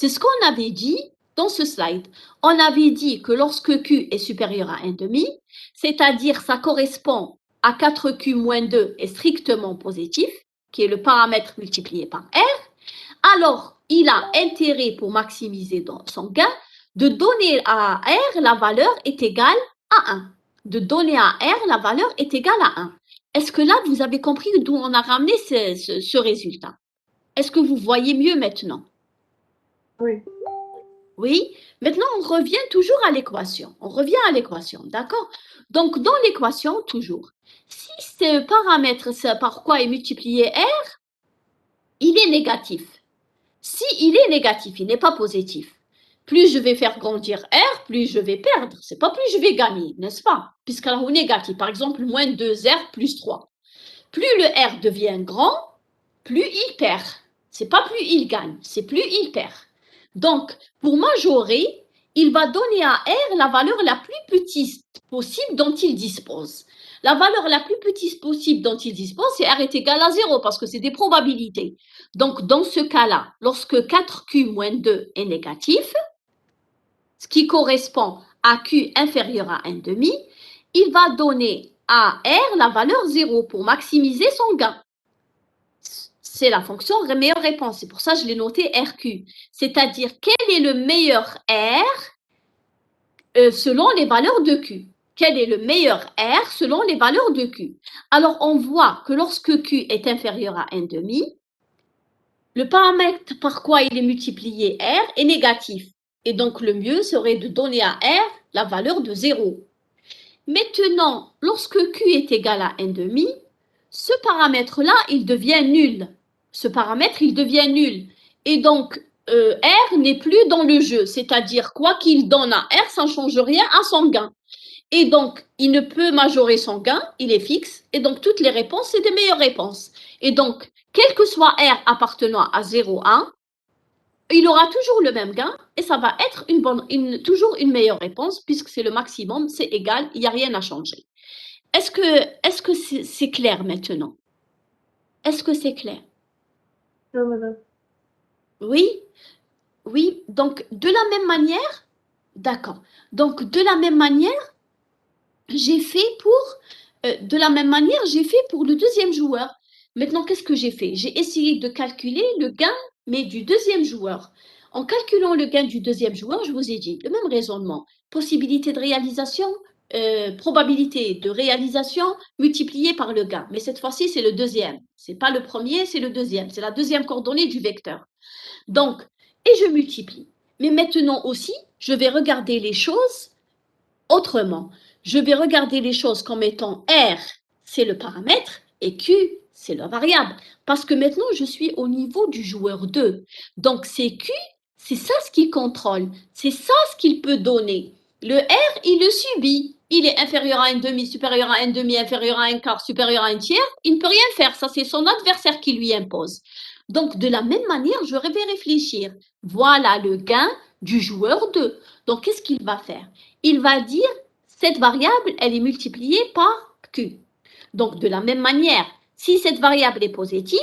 ce qu'on avait dit dans ce slide. On avait dit que lorsque Q est supérieur à 1 demi, c'est-à-dire ça correspond à 4Q moins 2 est strictement positif, qui est le paramètre multiplié par R, alors il a intérêt pour maximiser son gain de donner à R la valeur est égale à 1. Est-ce que là, vous avez compris d'où on a ramené ce résultat? Est-ce que vous voyez mieux maintenant? Oui. Oui? Maintenant, on revient toujours à l'équation. On revient à l'équation, d'accord? Donc, dans l'équation, toujours, si ce paramètre, par quoi est multiplié R, il est négatif. Si il est négatif, il n'est pas positif. Plus je vais faire grandir R, plus je vais perdre. C'est pas plus je vais gagner, n'est-ce pas? Puisqu'alors au négatif, par exemple, moins 2R plus 3. Plus le R devient grand, plus il perd. C'est pas plus il gagne, c'est plus il perd. Donc, pour majorer, il va donner à R la valeur la plus petite possible dont il dispose. La valeur la plus petite possible dont il dispose, c'est R est égal à 0 parce que c'est des probabilités. Donc, dans ce cas-là, lorsque 4Q moins 2 est négatif, ce qui correspond à Q inférieur à 1,5, il va donner à R la valeur 0 pour maximiser son gain. C'est la fonction meilleure réponse. C'est pour ça que je l'ai noté RQ. C'est-à-dire, quel est le meilleur R selon les valeurs de Q? Quel est le meilleur R selon les valeurs de Q? Alors, on voit que lorsque Q est inférieur à 1,5, le paramètre par quoi il est multiplié R est négatif. Et donc, le mieux serait de donner à R la valeur de 0. Maintenant, lorsque Q est égal à 1,5, ce paramètre-là, il devient nul. Ce paramètre, il devient nul. Et donc, R n'est plus dans le jeu. C'est-à-dire, quoi qu'il donne à R, ça ne change rien à son gain. Et donc, il ne peut majorer son gain, il est fixe. Et donc, toutes les réponses, c'est des meilleures réponses. Et donc, quel que soit R appartenant à 0, 1, il aura toujours le même gain et ça va être toujours une meilleure réponse puisque c'est le maximum, c'est égal, il n'y a rien à changer. Est-ce que c'est clair maintenant? Est-ce que c'est clair? Oui, madame. Oui? Oui, donc de la même manière, d'accord. Donc de la même manière, j'ai fait pour le deuxième joueur. Maintenant, qu'est-ce que j'ai fait? J'ai essayé de calculer le gain, mais du deuxième joueur. En calculant le gain du deuxième joueur, je vous ai dit le même raisonnement. Possibilité de réalisation, probabilité de réalisation multipliée par le gain. Mais cette fois-ci, c'est le deuxième. Ce n'est pas le premier, c'est le deuxième. C'est la deuxième coordonnée du vecteur. Donc, et je multiplie. Mais maintenant aussi, je vais regarder les choses autrement. Je vais regarder les choses comme étant R, c'est le paramètre, et Q, c'est la variable. Parce que maintenant, je suis au niveau du joueur 2. Donc, c'est Q, c'est ça ce qu'il contrôle. C'est ça ce qu'il peut donner. Le R, il le subit. Il est inférieur à un demi, supérieur à un demi, inférieur à un quart, supérieur à un tiers. Il ne peut rien faire. Ça, c'est son adversaire qui lui impose. Donc, de la même manière, je vais réfléchir. Voilà le gain du joueur 2. Donc, qu'est-ce qu'il va faire? Il va dire, cette variable, elle est multipliée par Q. Donc, de la même manière, si cette variable est positive,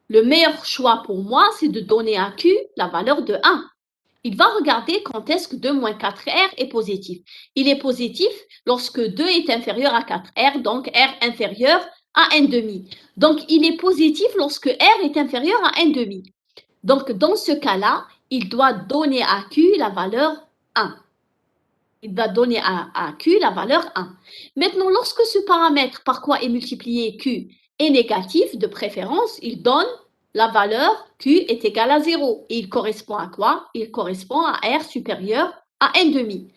le meilleur choix pour moi, c'est de donner à Q la valeur de 1. Il va regarder quand est-ce que 2 moins 4R est positif. Il est positif lorsque 2 est inférieur à 4R, donc R inférieur à 1,5. Donc, il est positif lorsque R est inférieur à 1,5. Donc, dans ce cas-là, il doit donner à Q la valeur 1. Il va donner à Q la valeur 1. Maintenant, lorsque ce paramètre par quoi est multiplié Q est négatif, de préférence, il donne la valeur Q est égale à 0. Et il correspond à quoi? Il correspond à R supérieur à 1,5.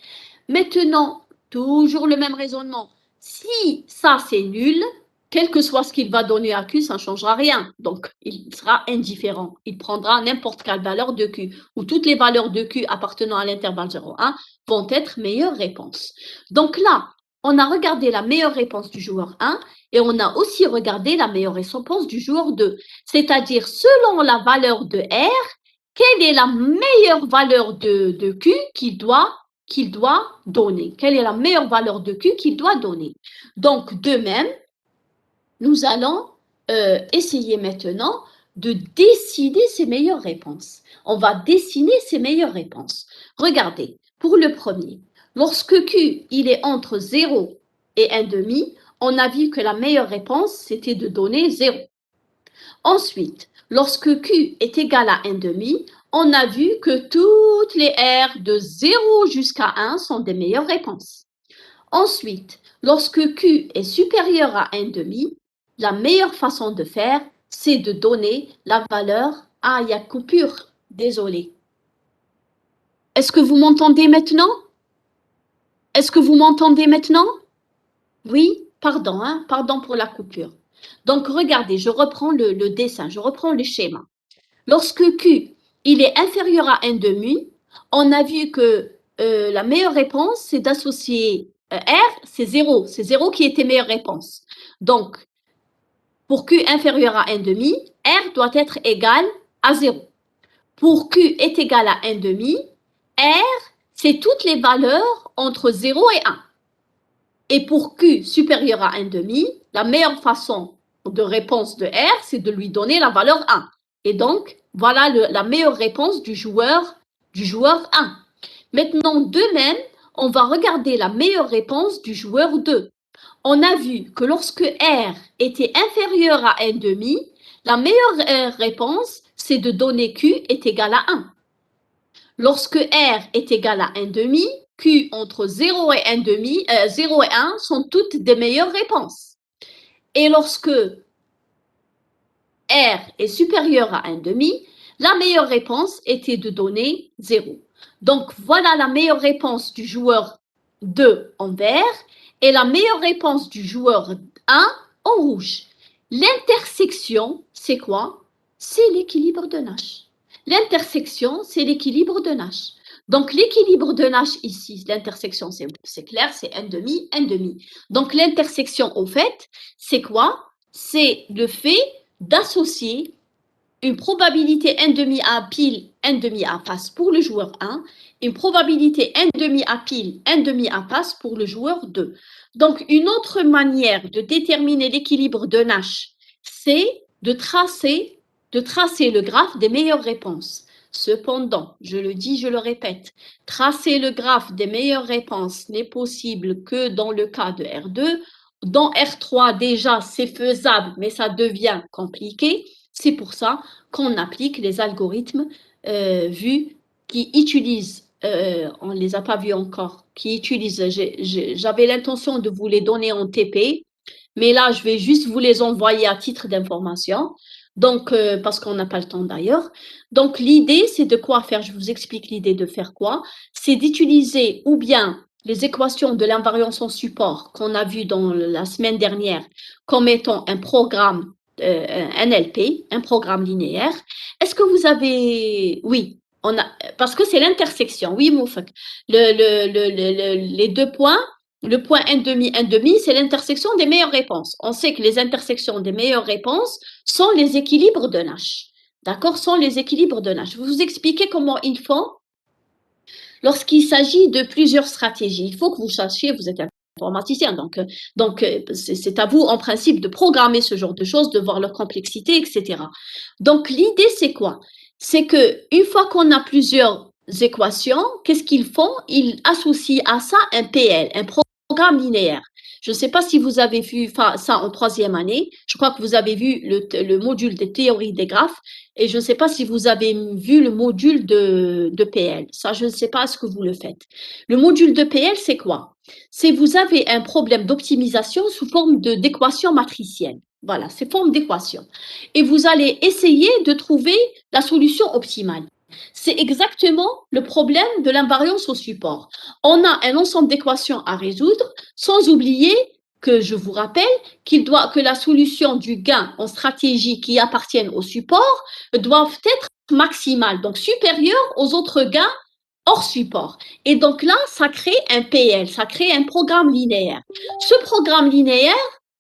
Maintenant, toujours le même raisonnement. Si ça c'est nul, quel que soit ce qu'il va donner à Q, ça ne changera rien. Donc, il sera indifférent. Il prendra n'importe quelle valeur de Q, ou toutes les valeurs de Q appartenant à l'intervalle 0,1 vont être meilleures réponses. Donc là, on a regardé la meilleure réponse du joueur 1 et on a aussi regardé la meilleure réponse du joueur 2. C'est-à-dire, selon la valeur de R, quelle est la meilleure valeur de Q qu'il doit donner? Quelle est la meilleure valeur de Q qu'il doit donner? Donc, de même, nous allons essayer maintenant de dessiner ces meilleures réponses. On va dessiner ces meilleures réponses. Regardez, pour le premier, lorsque Q il est entre 0 et 1,5, on a vu que la meilleure réponse, c'était de donner 0. Ensuite, lorsque Q est égal à 1,5, on a vu que toutes les R de 0 jusqu'à 1 sont des meilleures réponses. Ensuite, lorsque Q est supérieur à 1,5, la meilleure façon de faire, c'est de donner la valeur. Ah, il y a coupure. Désolé. Est-ce que vous m'entendez maintenant? Est-ce que vous m'entendez maintenant? Oui, pardon, hein, pardon pour la coupure. Donc, regardez, je reprends le dessin, je reprends le schéma. Lorsque Q, il est inférieur à 1,5, on a vu que la meilleure réponse, c'est d'associer R, c'est 0. C'est 0 qui était meilleure réponse. Donc, pour Q inférieur à 1,5, R doit être égal à 0. Pour Q est égal à 1,5, R, c'est toutes les valeurs entre 0 et 1. Et pour Q supérieur à 1,5, la meilleure façon de réponse de R, c'est de lui donner la valeur 1. Et donc, voilà la meilleure réponse du joueur 1. Maintenant, de même, on va regarder la meilleure réponse du joueur 2. On a vu que lorsque R était inférieur à 1,5, la meilleure réponse, c'est de donner Q est égal à 1. Lorsque R est égal à 1,5, Q entre 0 et 1,5, 0 et 1 sont toutes des meilleures réponses. Et lorsque R est supérieur à 1,5, la meilleure réponse était de donner 0. Donc, voilà la meilleure réponse du joueur 2 en vert et la meilleure réponse du joueur 1 en rouge. L'intersection, c'est quoi? C'est l'équilibre de Nash. L'intersection, c'est l'équilibre de Nash. Donc, l'équilibre de Nash ici, l'intersection, c'est clair, c'est 1,5, 1,5. Donc, l'intersection, au fait, c'est quoi? C'est le fait d'associer une probabilité 1,5 à pile, 1,5 à face pour le joueur 1, une probabilité 1,5 à pile, 1,5 à face pour le joueur 2. Donc, une autre manière de déterminer l'équilibre de Nash, c'est de tracer le graphe des meilleures réponses. Cependant, je le dis, je le répète, tracer le graphe des meilleures réponses n'est possible que dans le cas de R2. Dans R3, déjà, c'est faisable, mais ça devient compliqué. C'est pour ça qu'on applique les algorithmes qui utilisent, on ne les a pas vus encore, qui utilisent, j'avais l'intention de vous les donner en TP, mais là, je vais juste vous les envoyer à titre d'information. Donc, parce qu'on n'a pas le temps d'ailleurs. Donc, l'idée, c'est de quoi faire? Je vous explique l'idée de faire quoi. C'est d'utiliser ou bien les équations de l'invariance en support qu'on a vu dans la semaine dernière comme étant un programme NLP, un programme linéaire. Est-ce que vous avez... Oui, parce que c'est l'intersection. Oui, Moufak. Les deux points, le point 1,5, 1,5, c'est l'intersection des meilleures réponses. On sait que les intersections des meilleures réponses sont les équilibres de Nash. D'accord? Sont les équilibres de Nash. Je vais vous expliquer comment ils font lorsqu'il s'agit de plusieurs stratégies. Il faut que vous sachiez, vous êtes informaticien, donc c'est à vous en principe de programmer ce genre de choses, de voir leur complexité, etc. Donc l'idée c'est quoi? C'est que une fois qu'on a plusieurs équations, qu'est-ce qu'ils font? Ils associent à ça un PL, un programme linéaire. Je ne sais pas si vous avez vu ça en troisième année. Je crois que vous avez vu le module de théorie des graphes et je ne sais pas si vous avez vu le module de PL. Ça, je ne sais pas ce que vous le faites. Le module de PL, c'est quoi? C'est vous avez un problème d'optimisation sous forme d'équation matricielle. Voilà, c'est forme d'équation. Et vous allez essayer de trouver la solution optimale. C'est exactement le problème de l'invariance au support. On a un ensemble d'équations à résoudre, sans oublier que je vous rappelle que la solution du gain en stratégie qui appartiennent au support doivent être maximales, donc supérieures aux autres gains hors support. Et donc là, ça crée un PL, ça crée un programme linéaire. Ce programme linéaire,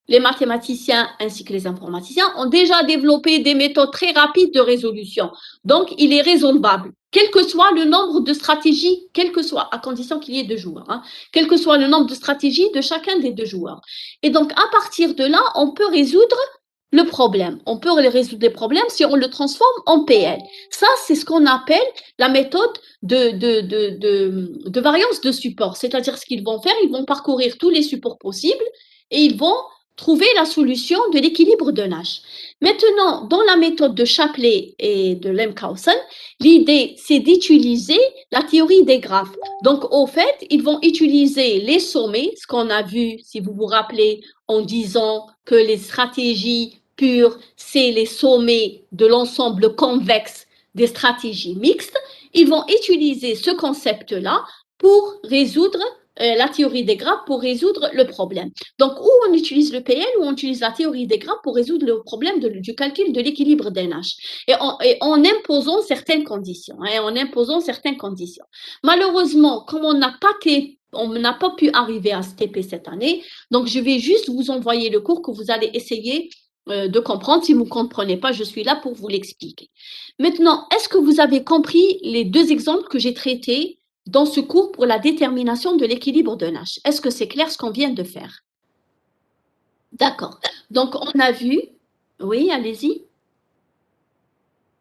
les mathématiciens ainsi que les informaticiens ont déjà développé des méthodes très rapides de résolution. Donc, il est résolvable, quel que soit le nombre de stratégies, quel que soit, à condition qu'il y ait deux joueurs, hein, quel que soit le nombre de stratégies de chacun des deux joueurs. Et donc, à partir de là, on peut résoudre le problème. On peut résoudre les problèmes si on le transforme en PL. Ça, c'est ce qu'on appelle la méthode de variance de support. C'est-à-dire ce qu'ils vont faire, ils vont parcourir tous les supports possibles et ils vont trouver la solution de l'équilibre de Nash. Maintenant, dans la méthode de Shapley et de Lemkhausen, l'idée, c'est d'utiliser la théorie des graphes. Donc, au fait, ils vont utiliser les sommets, ce qu'on a vu, si vous vous rappelez, en disant que les stratégies pures, c'est les sommets de l'ensemble convexe des stratégies mixtes. Ils vont utiliser ce concept-là pour résoudre la théorie des graphes pour résoudre le problème. Donc, où on utilise le PL, ou on utilise la théorie des graphes pour résoudre le problème du calcul de l'équilibre d'un H. Et en imposant certaines conditions. Malheureusement, comme on n'a pas pu arriver à ce TP cette année, donc je vais juste vous envoyer le cours que vous allez essayer de comprendre. Si vous ne comprenez pas, je suis là pour vous l'expliquer. Maintenant, est-ce que vous avez compris les deux exemples que j'ai traités dans ce cours pour la détermination de l'équilibre de Nash? Est-ce que c'est clair ce qu'on vient de faire? D'accord. Donc, on a vu… Oui, allez-y.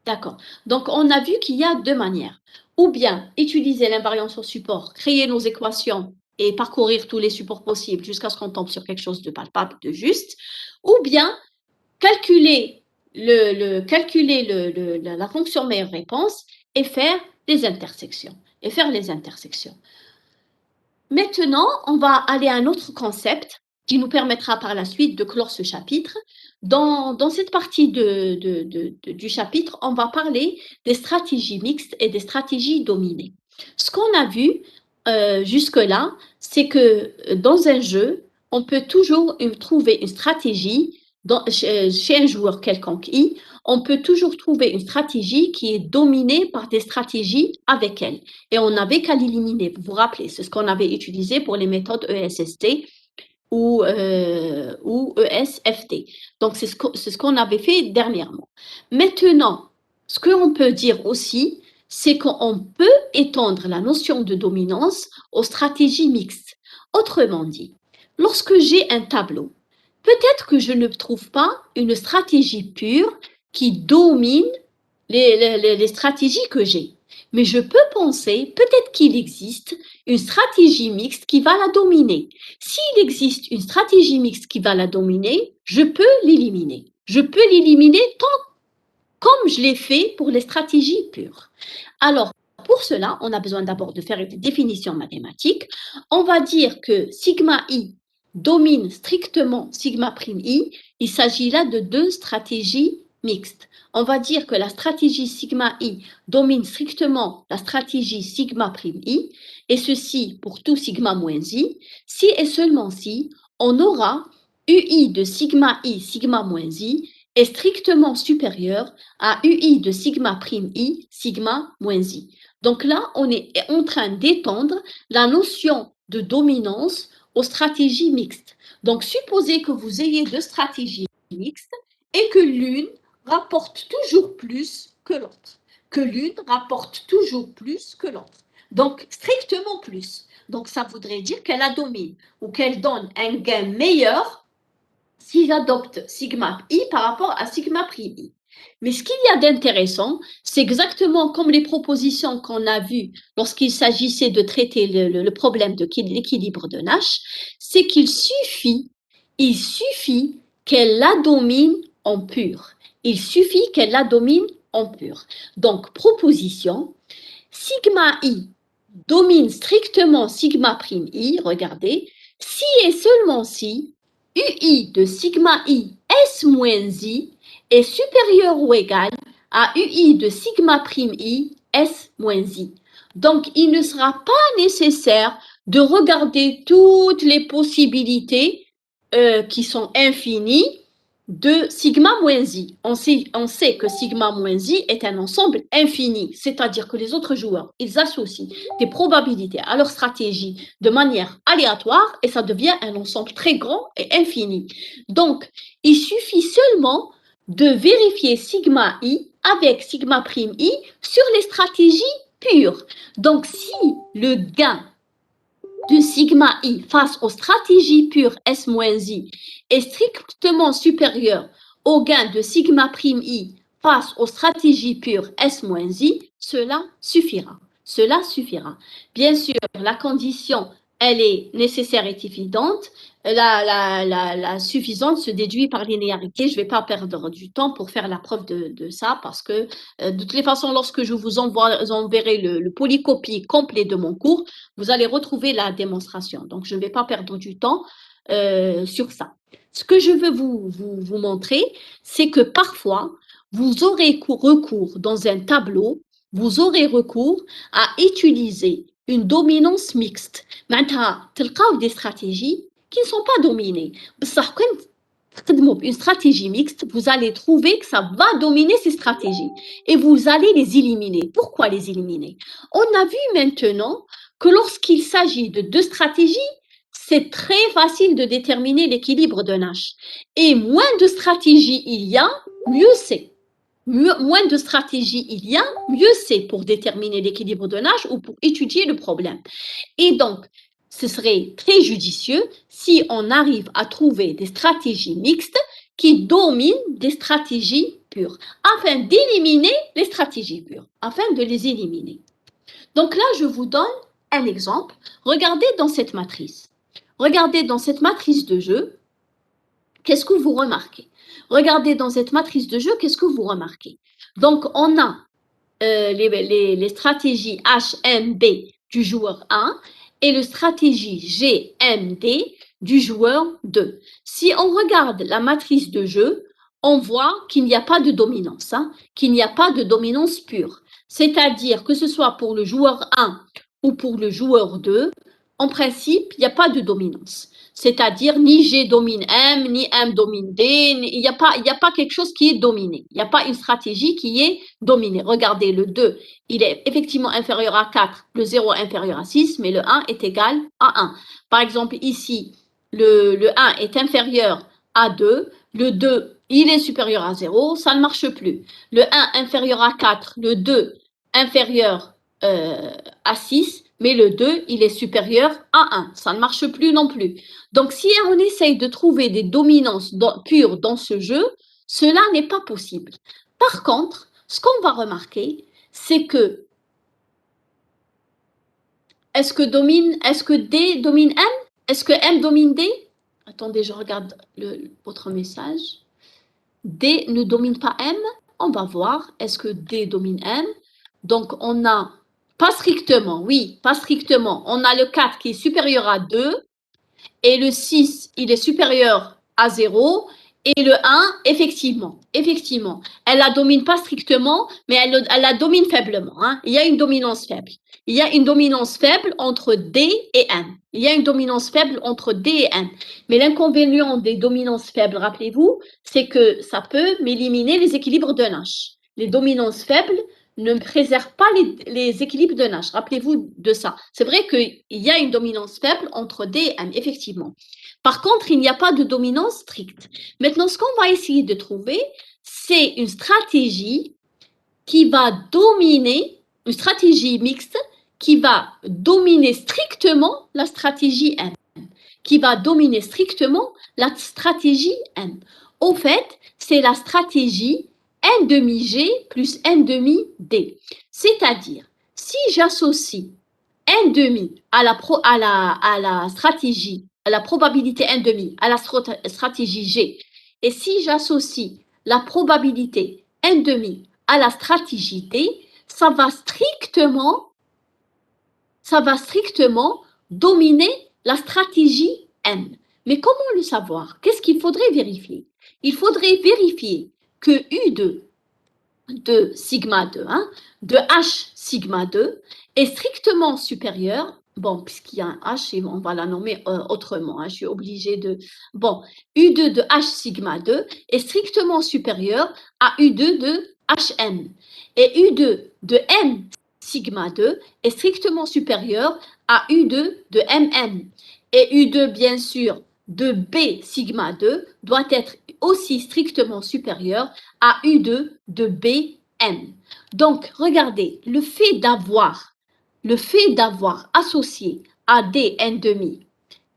D'accord. Donc, on a vu qu'il y a deux manières. Ou bien utiliser l'invariance au support, créer nos équations et parcourir tous les supports possibles jusqu'à ce qu'on tombe sur quelque chose de palpable, de juste. Ou bien calculer la fonction meilleure réponse et faire les intersections. Maintenant, on va aller à un autre concept qui nous permettra par la suite de clore ce chapitre. Dans cette partie du chapitre, on va parler des stratégies mixtes et des stratégies dominées. Ce qu'on a vu jusque-là, c'est que dans un jeu, on peut toujours trouver une stratégie chez un joueur quelconque I, on peut toujours trouver une stratégie qui est dominée par des stratégies avec elle. Et on n'avait qu'à l'éliminer. Vous vous rappelez, c'est ce qu'on avait utilisé pour les méthodes ESST ou ESFT. Donc, c'est ce qu'on avait fait dernièrement. Maintenant, ce qu'on peut dire aussi, c'est qu'on peut étendre la notion de dominance aux stratégies mixtes. Autrement dit, lorsque j'ai un tableau, peut-être que je ne trouve pas une stratégie pure qui domine les stratégies que j'ai. Mais je peux penser, peut-être qu'il existe une stratégie mixte qui va la dominer. S'il existe une stratégie mixte qui va la dominer, je peux l'éliminer. Je peux l'éliminer comme je l'ai fait pour les stratégies pures. Alors, pour cela, on a besoin d'abord de faire une définition mathématique. On va dire que sigma i domine strictement sigma prime i. Il s'agit là de deux stratégies mixtes. On va dire que la stratégie sigma i domine strictement la stratégie sigma prime i, et ceci pour tout sigma moins i. Si et seulement si, on aura ui de sigma i sigma moins i est strictement supérieur à ui de sigma prime i sigma moins i. Donc là, on est en train d'étendre la notion de dominance aux stratégies mixtes. Donc, supposez que vous ayez deux stratégies mixtes et que l'une rapporte toujours plus que l'autre. Donc, strictement plus. Donc, ça voudrait dire qu'elle la domine ou qu'elle donne un gain meilleur si j'adopte sigma i par rapport à sigma prime i. Mais ce qu'il y a d'intéressant, c'est exactement comme les propositions qu'on a vues lorsqu'il s'agissait de traiter le problème de l'équilibre de Nash, c'est qu'il suffit qu'elle la domine en pur. Donc, proposition, sigma i domine strictement sigma prime i, regardez, si et seulement si ui de sigma i s moins i est supérieur ou égal à ui de sigma prime i s moins i. Donc, il ne sera pas nécessaire de regarder toutes les possibilités qui sont infinies de sigma moins i. On sait que sigma moins i est un ensemble infini, c'est-à-dire que les autres joueurs, ils associent des probabilités à leur stratégie de manière aléatoire et ça devient un ensemble très grand et infini. Donc, il suffit seulement de vérifier sigma i avec sigma prime i sur les stratégies pures. Donc, si le gain de sigma i face aux stratégies pures S-i est strictement supérieur au gain de sigma prime i face aux stratégies pures S-i, cela suffira. Bien sûr, la condition elle est nécessaire et évidente. La suffisante se déduit par linéarité. Je ne vais pas perdre du temps pour faire la preuve de ça parce que de toutes les façons, lorsque je vous enverrai le polycopie complet de mon cours, vous allez retrouver la démonstration. Donc, je ne vais pas perdre du temps sur ça. Ce que je veux vous montrer, c'est que parfois, vous aurez recours dans un tableau, vous aurez recours à utiliser une dominance mixte. معناتها تلقاو des stratégies qui ne sont pas dominées. بصح كون تخدموا une stratégie mixte, vous allez trouver que ça va dominer ces stratégies et vous allez les éliminer. Pourquoi les éliminer? On a vu maintenant que lorsqu'il s'agit de deux stratégies, c'est très facile de déterminer l'équilibre d'un H. Et moins de stratégies il y a, mieux c'est. Moins de stratégies il y a, mieux c'est pour déterminer l'équilibre d'un H ou pour étudier le problème. Et donc, ce serait très judicieux si on arrive à trouver des stratégies mixtes qui dominent des stratégies pures, afin d'éliminer les stratégies pures, afin de les éliminer. Donc là, je vous donne un exemple. Regardez dans cette matrice. Regardez dans cette matrice de jeu, qu'est-ce que vous remarquez? Regardez dans cette matrice de jeu, qu'est-ce que vous remarquez? Donc, on a les stratégies HMB du joueur 1 et le stratégie GMD du joueur 2. Si on regarde la matrice de jeu, on voit qu'il n'y a pas de dominance, qu'il n'y a pas de dominance pure. C'est-à-dire que ce soit pour le joueur 1 ou pour le joueur 2, en principe, il n'y a pas de dominance. C'est-à-dire ni G domine M, ni M domine D, il n'y a pas quelque chose qui est dominé. Il n'y a pas une stratégie qui est dominée. Regardez, le 2, il est effectivement inférieur à 4, le 0 est inférieur à 6, mais le 1 est égal à 1. Par exemple, ici, le 1 est inférieur à 2, le 2, il est supérieur à 0, ça ne marche plus. Le 1 inférieur à 4, le 2 inférieur à 6, mais le 2, il est supérieur à 1. Ça ne marche plus non plus. Donc, si on essaye de trouver des dominances pures dans ce jeu, cela n'est pas possible. Par contre, ce qu'on va remarquer, c'est que est-ce que D domine M? Est-ce que M domine D? Attendez, je regarde votre message. D ne domine pas M. On va voir. Est-ce que D domine M? Donc, on a, pas strictement, oui, pas strictement. On a le 4 qui est supérieur à 2 et le 6, il est supérieur à 0. Et le 1, effectivement, elle la domine pas strictement, mais elle la domine faiblement. Il y a une dominance faible. Il y a une dominance faible entre D et M. Il y a une dominance faible entre D et M. Mais l'inconvénient des dominances faibles, rappelez-vous, c'est que ça peut m'éliminer les équilibres d'un H. Les dominances faibles ne préservent pas les équilibres d'un H. Rappelez-vous de ça. C'est vrai qu'il y a une dominance faible entre D et M, effectivement. Par contre, il n'y a pas de dominance stricte. Maintenant, ce qu'on va essayer de trouver, c'est une stratégie qui va dominer, une stratégie mixte qui va dominer strictement la stratégie M. Qui va dominer strictement la stratégie M. Au fait, c'est la stratégie N demi G plus N demi D. C'est-à-dire, si j'associe N demi à la stratégie, à la probabilité N demi, à la stratégie G, et si j'associe la probabilité N demi à la stratégie D, ça va strictement dominer la stratégie M. Mais comment le savoir? Qu'est-ce qu'il faudrait vérifier? Il faudrait vérifier que U2 de sigma 2, de H sigma 2 est strictement supérieur. Bon, puisqu'il y a un H, on va la nommer autrement. Je suis obligée de... Bon, U2 de H sigma 2 est strictement supérieur à U2 de HM. Et U2 de M sigma 2 est strictement supérieur à U2 de MM. Et U2, bien sûr, de B sigma 2 doit être aussi strictement supérieur à U2 de BM. Donc, regardez, le fait d'avoir associé à D n demi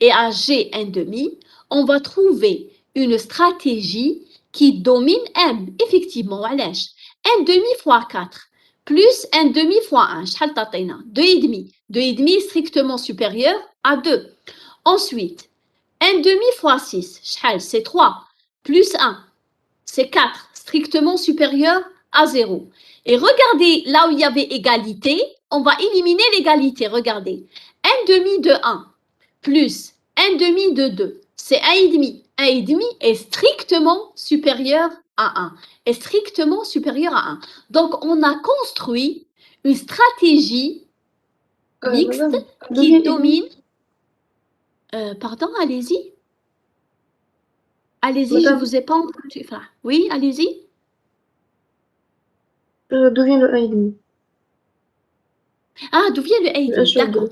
et à G n demi, on va trouver une stratégie qui domine M. Effectivement, allège. N demi fois 4. plus 1 demi fois 1. شحال تعطينا 2,5. 2,5 strictement supérieur à 2. Ensuite, 1 demi fois 6. شحال c'est 3. Plus 1. C'est 4. Strictement supérieur à 0. Et regardez, là où il y avait égalité, on va éliminer l'égalité. Regardez. 1 demi de 1 plus 1 demi de 2. C'est 1,5. 1,5 est strictement supérieur à 1. Est strictement supérieur à 1. Donc, on a construit une stratégie mixte Madame, qui 2,5. domine. Pardon, allez-y. Allez-y, je ne Madame, vous ai pas entendu. Enfin, oui, allez-y. d'où vient le 1,5? Ah, d'où vient le Le 1 1,5? sur D'accord. 2.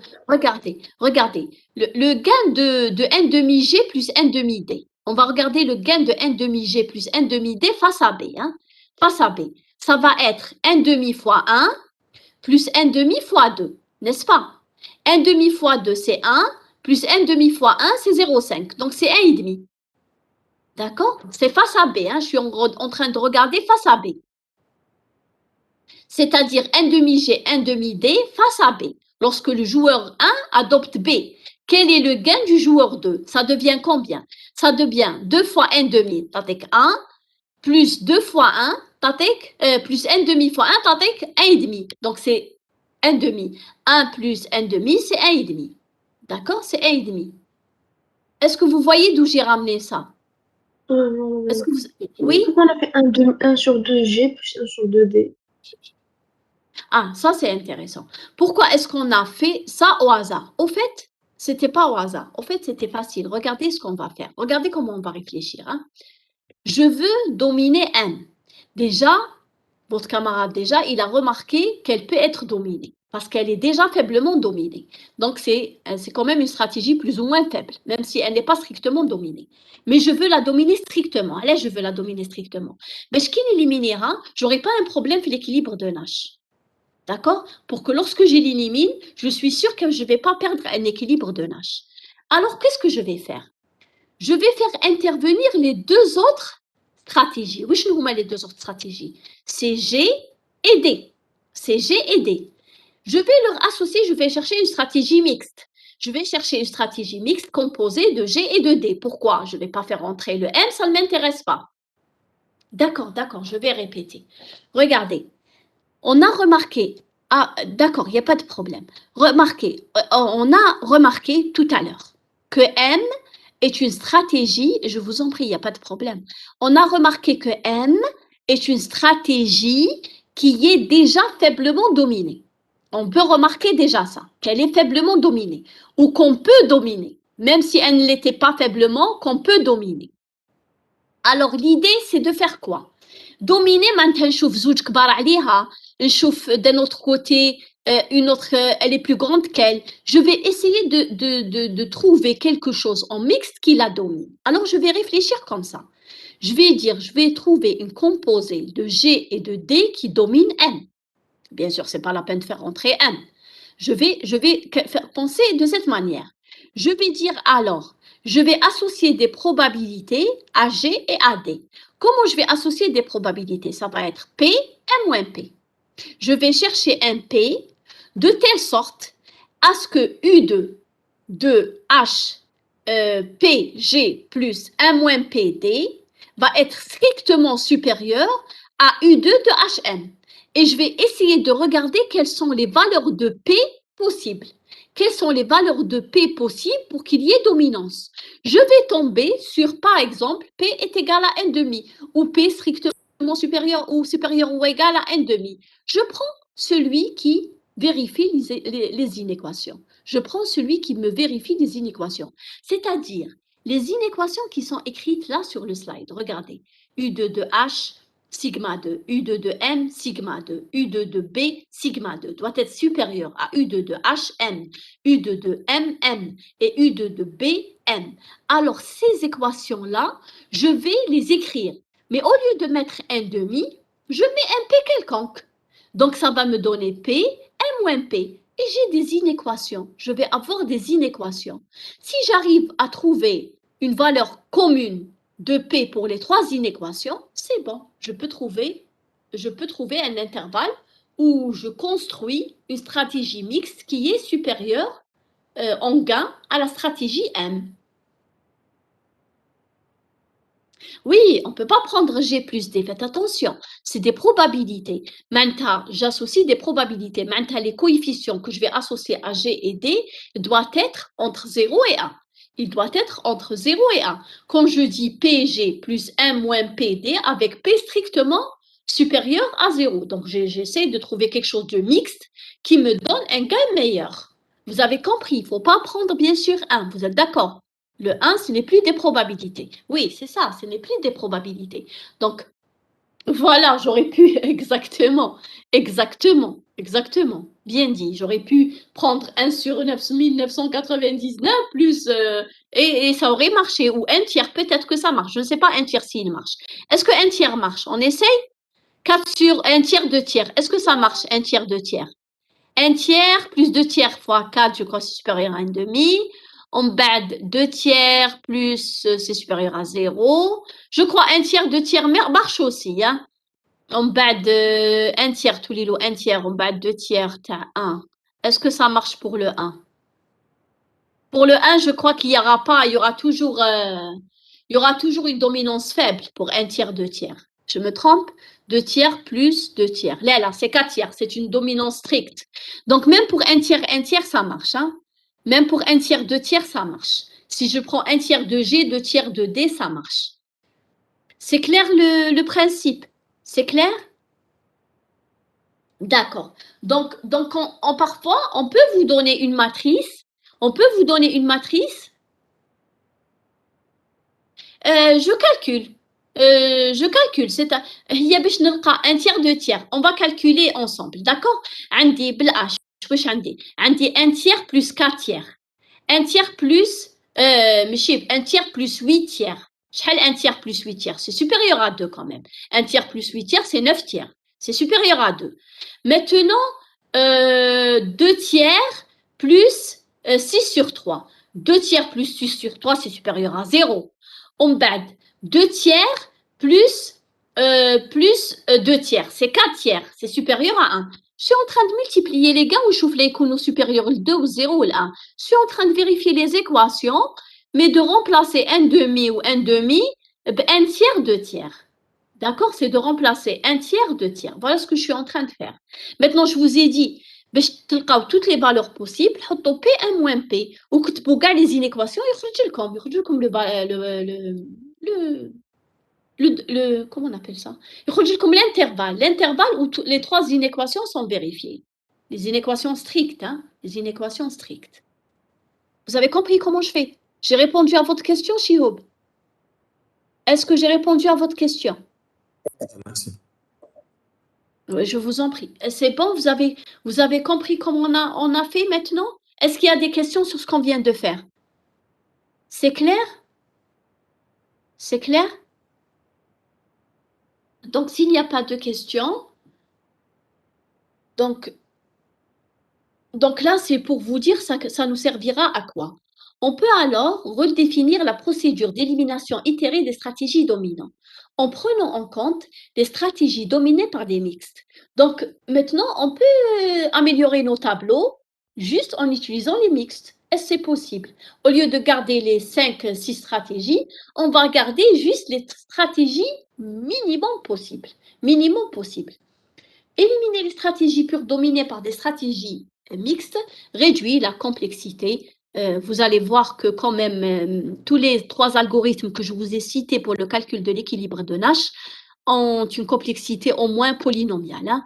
Regardez. Le gain de n demi G plus n demi D. On va regarder le gain de n demi G plus n demi D face à B. Hein. Face à B. Ça va être n demi fois 1 plus n demi fois 2. N'est-ce pas? N demi fois 2, c'est 1. Plus n demi fois 1, c'est 0,5. Donc, c'est 1,5. D'accord? C'est face à B. Hein. Je suis en train de regarder face à B. C'est-à-dire n demi G, n demi D face à B. Lorsque le joueur 1 adopte B, quel est le gain du joueur 2? Ça devient combien? Ça devient 2 fois n demi, tatek 1, plus 2 fois 1, tatek, plus n demi fois 1, tatek 1,5. Donc c'est n demi. 1 plus n demi, c'est 1,5. D'accord? C'est 1,5. Est-ce que vous voyez d'où j'ai ramené ça? Non, Est-ce que vous... Oui? pourquoi on a fait 1 sur 2 G plus 1 sur 2 D? Ah, ça c'est intéressant. Pourquoi est-ce qu'on a fait ça au hasard? Au fait, c'était pas au hasard. Au fait, c'était facile. Regardez ce qu'on va faire. Regardez comment on va réfléchir. Hein. Je veux dominer N. Déjà, votre camarade, déjà, il a remarqué qu'elle peut être dominée parce qu'elle est déjà faiblement dominée. Donc, c'est quand même une stratégie plus ou moins faible, même si elle n'est pas strictement dominée. Mais je veux la dominer strictement. Allez, je veux la dominer strictement. Mais ce qui l'éliminera, je n'aurai pas un problème sur l'équilibre de Nash. D'accord? Pour que lorsque je l'élimine, je suis sûre que je ne vais pas perdre un équilibre de Nash. Alors, qu'est-ce que je vais faire? Je vais faire intervenir les deux autres stratégies. Oui, je nous remets les deux autres stratégies. C'est G et D. C'est G et D. Je vais leur associer, je vais chercher une stratégie mixte. Je vais chercher une stratégie mixte composée de G et de D. Pourquoi? Je ne vais pas faire entrer le M, ça ne m'intéresse pas. D'accord, je vais répéter. Regardez. On a remarqué, ah d'accord, il n'y a pas de problème. Remarquez, on a remarqué tout à l'heure que M est une stratégie, je vous en prie, il n'y a pas de problème. On a remarqué que M est une stratégie qui est déjà faiblement dominée. On peut remarquer déjà ça, qu'elle est faiblement dominée ou qu'on peut dominer, même si elle ne l'était pas faiblement, qu'on peut dominer. Alors l'idée, c'est de faire quoi? Dominer, maintenant, نشوف زوج كبار عليها, نشوف d'un autre côté, une autre, elle est plus grande qu'elle. Je vais essayer de trouver quelque chose en mixte qui la domine. Alors, je vais réfléchir comme ça. Je vais dire, je vais trouver une composée de G et de D qui domine M. Bien sûr, ce n'est pas la peine de faire entrer M. Je vais faire penser de cette manière. Je vais dire alors, je vais associer des probabilités à G et à D. Comment je vais associer des probabilités? Ça va être P, M moins P. Je vais chercher un P de telle sorte à ce que U2 de H PG plus 1 moins PD va être strictement supérieur à U2 de HM. Et je vais essayer de regarder quelles sont les valeurs de P possibles. Quelles sont les valeurs de P possibles pour qu'il y ait dominance? Je vais tomber sur, par exemple, P est égal à N demi ou P strictement supérieur ou égal à N demi. Je prends celui qui vérifie les inéquations. Je prends celui qui me vérifie les inéquations. C'est-à-dire, les inéquations qui sont écrites là sur le slide. Regardez, U2 de H, sigma 2, U2 de M, sigma 2, U2 de B, sigma 2 doit être supérieur à U2 de HM, U2 de MM et U2 de BM. Alors, ces équations-là, je vais les écrire. Mais au lieu de mettre un demi, je mets un P quelconque. Donc, ça va me donner P, M moins P. Et j'ai des inéquations. Je vais avoir des inéquations. Si j'arrive à trouver une valeur commune de P pour les trois inéquations, c'est bon. Je peux trouver un intervalle où je construis une stratégie mixte qui est supérieure en gain à la stratégie M. Oui, on ne peut pas prendre G plus D. Faites attention, c'est des probabilités. Maintenant, j'associe des probabilités. Maintenant, les coefficients que je vais associer à G et D doivent être entre 0 et 1. Il doit être entre 0 et 1. Quand je dis PG plus M moins PD, avec P strictement supérieur à 0. Donc, j'essaie de trouver quelque chose de mixte qui me donne un gain meilleur. Vous avez compris, il ne faut pas prendre bien sûr 1. Vous êtes d'accord? Le 1, ce n'est plus des probabilités. Oui, c'est ça, ce n'est plus des probabilités. Donc, voilà, j'aurais pu, exactement, bien dit. J'aurais pu prendre 1 sur 9999 plus, et ça aurait marché. Ou un tiers, peut-être que ça marche. Je ne sais pas un tiers s'il marche. Est-ce qu'un tiers marche? On essaye 4 sur un tiers, 2 tiers. Est-ce que ça marche, un tiers, 2 tiers? Un tiers plus 2 tiers fois 4, je crois c'est supérieur à 1,5. On bad 2 tiers plus c'est supérieur à 0. Je crois un tiers, 2 tiers marche aussi. Hein? On bad 1 tiers, tous les lots, 1 tiers, on bad 2 tiers, t'as 1. Est-ce que ça marche pour le 1? Pour le 1, je crois qu'il y aura pas, il y aura toujours une dominance faible pour 1 tiers, 2 tiers. Je me trompe? 2 tiers plus 2 tiers. Là, c'est 4 tiers. C'est une dominance stricte. Donc, même pour 1 tiers, ça marche. Hein? Même pour 1 tiers, 2 tiers, ça marche. Si je prends 1 tiers de G, 2 tiers de D, ça marche. C'est clair le principe? C'est clair? D'accord. Donc parfois, on peut vous donner une matrice. On peut vous donner une matrice. Je calcule. C'est il y a un tiers, 2 tiers. On va calculer ensemble. D'accord? عندي بالH. واش عندي 1 tiers plus 4 tiers. 1 tiers plus un tiers plus 8 tiers. شحال 1 tiers plus 8 tiers? C'est supérieur à 2 quand même. 1 tiers plus 8 tiers, c'est 9 tiers. C'est supérieur à 2. Maintenant, 2 tiers plus 6 sur 3. 2 tiers plus 6 sur 3, c'est supérieur à 0. On bad 2 tiers plus 2 tiers. C'est 4 tiers. C'est supérieur à 1. Je suis en train de multiplier les gains ou je trouve les coûts supérieurs au 2 ou 0 ou 1. Je suis en train de vérifier les équations, mais de remplacer un demi ou un demi, un tiers, 2 tiers. D'accord? C'est de remplacer un tiers, 2 tiers. Voilà ce que je suis en train de faire. Maintenant, je vous ai dit, toutes les valeurs possibles, حطوا P1 moins P, ou كتبوا كاع les inéquations, يخرج لكم comment on appelle ça? يخرج لكم l'intervalle où les 3 inéquations sont vérifiées. Les inéquations strictes, hein? Les inéquations strictes. Vous avez compris comment je fais? J'ai répondu à votre question, Shihoub? Est-ce que j'ai répondu à votre question? Merci. Oui, je vous en prie. C'est bon, vous avez compris comment on a fait maintenant? Est-ce qu'il y a des questions sur ce qu'on vient de faire? C'est clair? C'est clair? Donc, s'il n'y a pas de questions, donc là, c'est pour vous dire ça, que ça nous servira à quoi? On peut alors redéfinir la procédure d'élimination itérée des stratégies dominantes en prenant en compte les stratégies dominées par des mixtes. Donc, maintenant, on peut améliorer nos tableaux juste en utilisant les mixtes. Est-ce que c'est possible? Au lieu de garder les 5-6 stratégies, on va garder juste les stratégies minimum possibles. Minimum possible. Éliminer les stratégies pures dominées par des stratégies mixtes réduit la complexité. Vous allez voir que quand même, tous les 3 algorithmes que je vous ai cités pour le calcul de l'équilibre de Nash ont une complexité au moins polynomiale. Hein.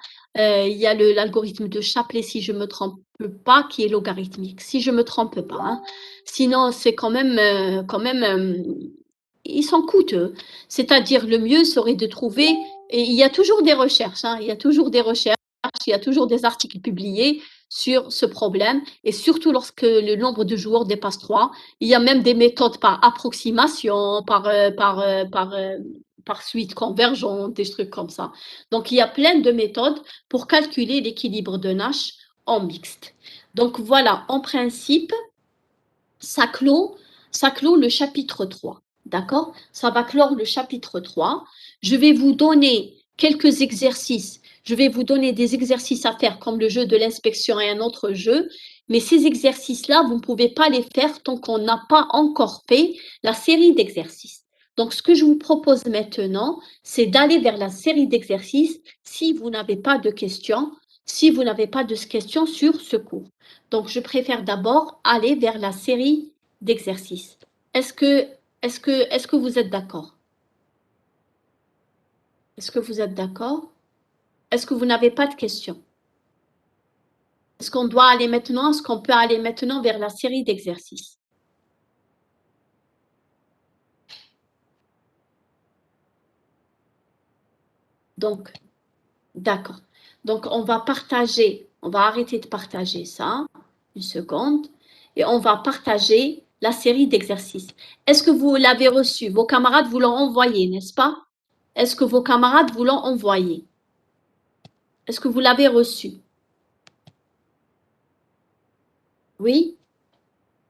Il y a l'algorithme de Shapley, si je ne me trompe pas, qui est logarithmique, si je ne me trompe pas. Hein. Sinon, c'est quand même ils sont coûteux. C'est-à-dire, le mieux serait de trouver, et il y a toujours des recherches, hein, il y a toujours des recherches, il y a toujours des articles publiés sur ce problème, et surtout lorsque le nombre de joueurs dépasse 3. Il y a même des méthodes par approximation, par suite convergente, des trucs comme ça. Donc, il y a plein de méthodes pour calculer l'équilibre de Nash en mixte. Donc, voilà, en principe, ça clôt le chapitre 3. D'accord? Ça va clore le chapitre 3. Je vais vous donner quelques exercices Je vais vous donner des exercices à faire comme le jeu de l'inspection et un autre jeu, mais ces exercices-là, vous ne pouvez pas les faire tant qu'on n'a pas encore fait la série d'exercices. Donc, ce que je vous propose maintenant, c'est d'aller vers la série d'exercices si vous n'avez pas de questions, si vous n'avez pas de questions sur ce cours. Donc, je préfère d'abord aller vers la série d'exercices. Est-ce que vous êtes d'accord? Est-ce que vous êtes d'accord? Est-ce que vous n'avez pas de questions? Est-ce qu'on doit aller maintenant, est-ce qu'on peut aller maintenant vers la série d'exercices? Donc, d'accord. Donc, on va arrêter de partager ça, une seconde, et on va partager la série d'exercices. Est-ce que vous l'avez reçu? Vos camarades vous l'ont envoyé, n'est-ce pas? Est-ce que vos camarades vous l'ont envoyé? Est-ce que vous l'avez reçu? Oui?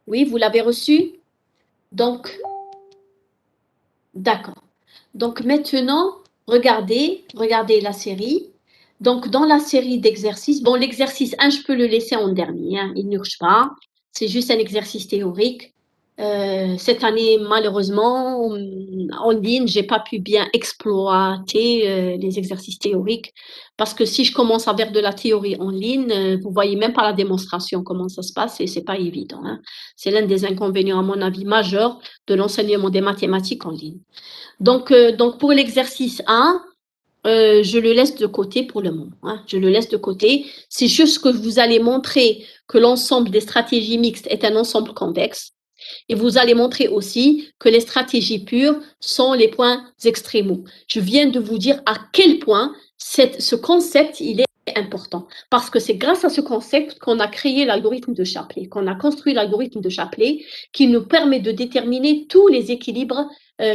Oui, vous l'avez reçu? Donc, d'accord. Donc maintenant, regardez la série. Donc dans la série d'exercices, bon, l'exercice 1, je peux le laisser en dernier, hein, il n'urge pas. C'est juste un exercice théorique. Cette année, malheureusement, en ligne, j'ai pas pu bien exploiter les exercices théoriques parce que si je commence à faire de la théorie en ligne, vous voyez même pas la démonstration comment ça se passe et c'est pas évident, hein. C'est l'un des inconvénients, à mon avis, majeurs de l'enseignement des mathématiques en ligne. Donc pour l'exercice 1, je le laisse de côté pour le moment, hein. Je le laisse de côté. C'est juste que vous allez montrer que l'ensemble des stratégies mixtes est un ensemble convexe. Et vous allez montrer aussi que les stratégies pures sont les points extrémaux. Je viens de vous dire à quel point ce concept, il est important. Parce que c'est grâce à ce concept qu'on a créé l'algorithme de Shapley, qu'on a construit l'algorithme de Shapley, qui nous permet de déterminer tous les équilibres,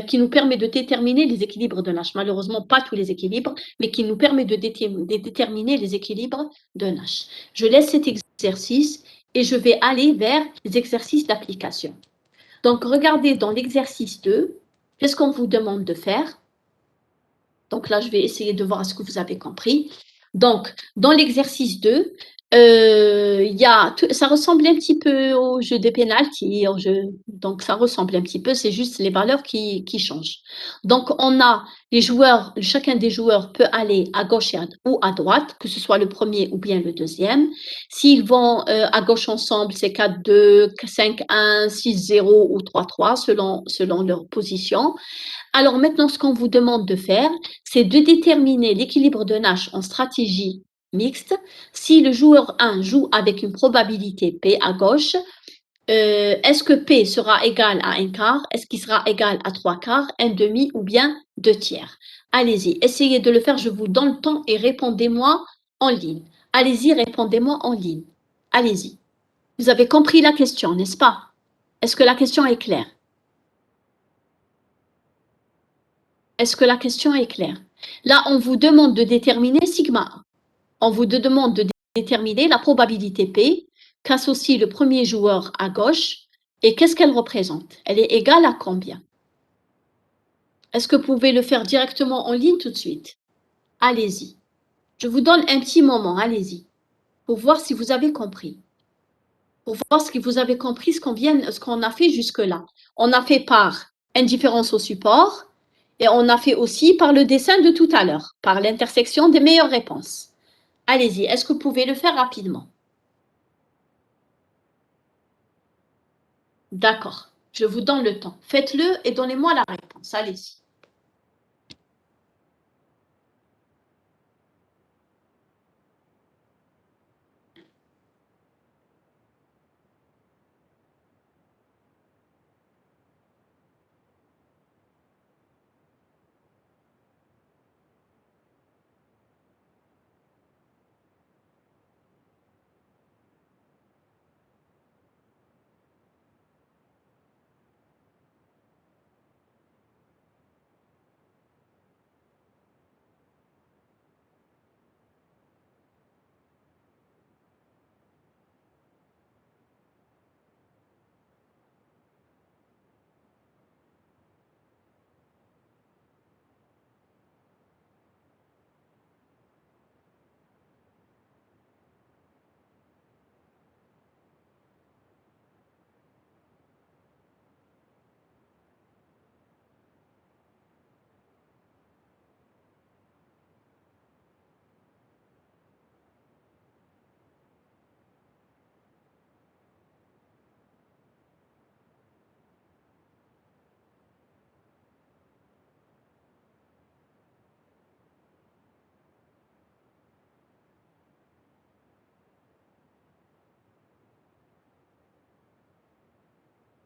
qui nous permet de déterminer les équilibres de Nash. Malheureusement, pas tous les équilibres, mais qui nous permet de déterminer les équilibres de Nash. Je laisse cet exercice et je vais aller vers les exercices d'application. Donc, regardez dans l'exercice 2, qu'est-ce qu'on vous demande de faire? Donc là, je vais essayer de voir ce que vous avez compris. Donc, dans l'exercice 2, ça ressemble un petit peu au jeu des pénaltys, donc ça ressemble un petit peu, c'est juste les valeurs qui changent. Donc, on a chacun des joueurs peut aller à gauche ou à droite, que ce soit le premier ou bien le deuxième. S'ils vont à gauche ensemble, c'est 4-2, 5-1, 6-0 ou 3-3 selon leur position. Alors maintenant, ce qu'on vous demande de faire, c'est de déterminer l'équilibre de Nash en stratégie mixte. Si le joueur 1 joue avec une probabilité P à gauche, est-ce que P sera égal à un quart? Est-ce qu'il sera égal à 3 quarts, un demi ou bien 2 tiers? Allez-y, essayez de le faire, je vous donne le temps et répondez-moi en ligne. Allez-y, répondez-moi en ligne. Allez-y. Vous avez compris la question, n'est-ce pas? Est-ce que la question est claire? Est-ce que la question est claire? Là, on vous demande de déterminer sigma. On vous demande de déterminer la probabilité P qu'associe le premier joueur à gauche et qu'est-ce qu'elle représente? Elle est égale à combien? Est-ce que vous pouvez le faire directement en ligne tout de suite? Allez-y. Je vous donne un petit moment, allez-y, pour voir si vous avez compris. Pour voir si vous avez compris ce qu'on a fait jusque-là. On a fait par indifférence au support, et on a fait aussi par le dessin de tout à l'heure, par l'intersection des meilleures réponses. Allez-y, est-ce que vous pouvez le faire rapidement? D'accord, je vous donne le temps. Faites-le et donnez-moi la réponse. Allez-y.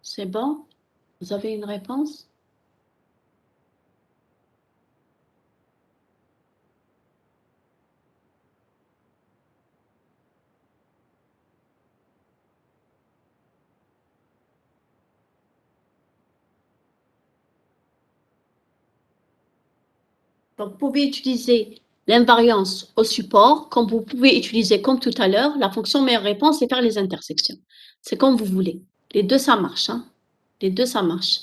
C'est bon? Vous avez une réponse? Donc, vous pouvez utiliser l'invariance au support, comme vous pouvez utiliser, comme tout à l'heure, la fonction meilleure réponse et faire les intersections. C'est comme vous voulez. Les deux, ça marche. Hein? Les deux, ça marche.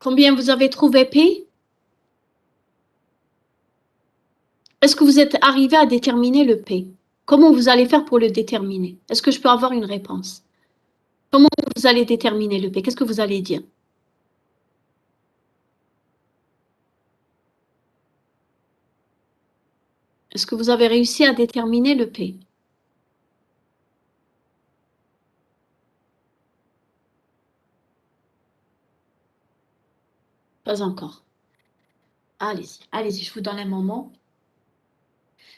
Combien vous avez trouvé P? Est-ce que vous êtes arrivé à déterminer le P? Comment vous allez faire pour le déterminer? Est-ce que je peux avoir une réponse? Comment vous allez déterminer le P? Qu'est-ce que vous allez dire? Est-ce que vous avez réussi à déterminer le P? Pas encore. Allez-y, allez-y, je vous donne un moment.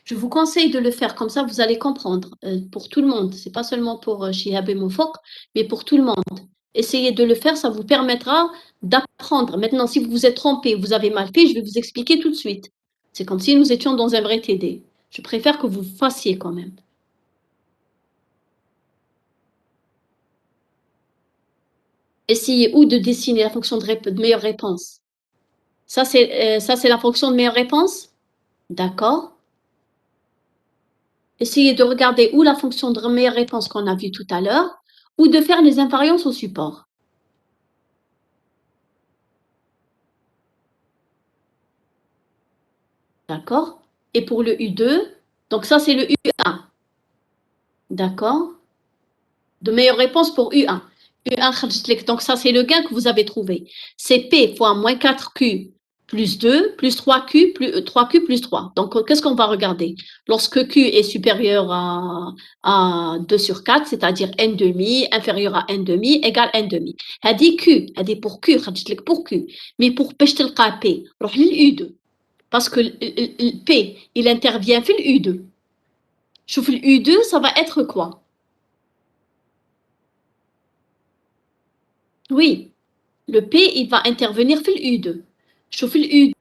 Je vous conseille de le faire comme ça, vous allez comprendre pour tout le monde. C'est pas seulement pour Shihab et Moufouk, mais pour tout le monde. Essayez de le faire, ça vous permettra d'apprendre. Maintenant, si vous vous êtes trompé, vous avez mal fait, je vais vous expliquer tout de suite. C'est comme si nous étions dans un vrai TD. Je préfère que vous fassiez quand même. Essayez ou de dessiner la fonction de meilleure réponse. Ça, c'est la fonction de meilleure réponse? D'accord. Essayez de regarder ou la fonction de meilleure réponse qu'on a vue tout à l'heure, ou de faire les invariances au support. D'accord? Et pour le U2, donc ça c'est le U1. D'accord? De meilleure réponse pour U1. U1, donc ça c'est le gain que vous avez trouvé. C'est P fois moins 4Q plus 2 plus 3Q plus 3Q plus 3. Donc qu'est-ce qu'on va regarder? Lorsque Q est supérieur à 2 sur 4, c'est-à-dire n demi, inférieur à n demi, égale n demi. Elle dit Q, elle dit pour Q, pour Q. Mais pour P, روح للU2. Parce que le P, il intervient في U2. شوف le U2, ça va être quoi? Oui, le P, il va intervenir في U2. شوف le U2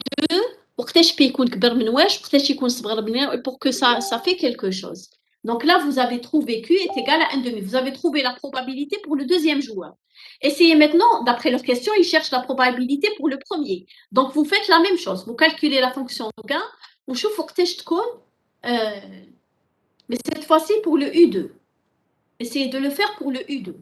وقتاش P يكون كبر من واش وقتاش يكون صغر من واش pour que ça fait quelque chose. Donc là, vous avez trouvé Q est égal à 1 demi. Vous avez trouvé la probabilité pour le deuxième joueur. Essayez maintenant, d'après leur question, ils cherchent la probabilité pour le premier. Donc vous faites la même chose. Vous calculez la fonction gain وشوف وقتاش تكون mais cette fois-ci pour le U2. Essayez de le faire pour le U2.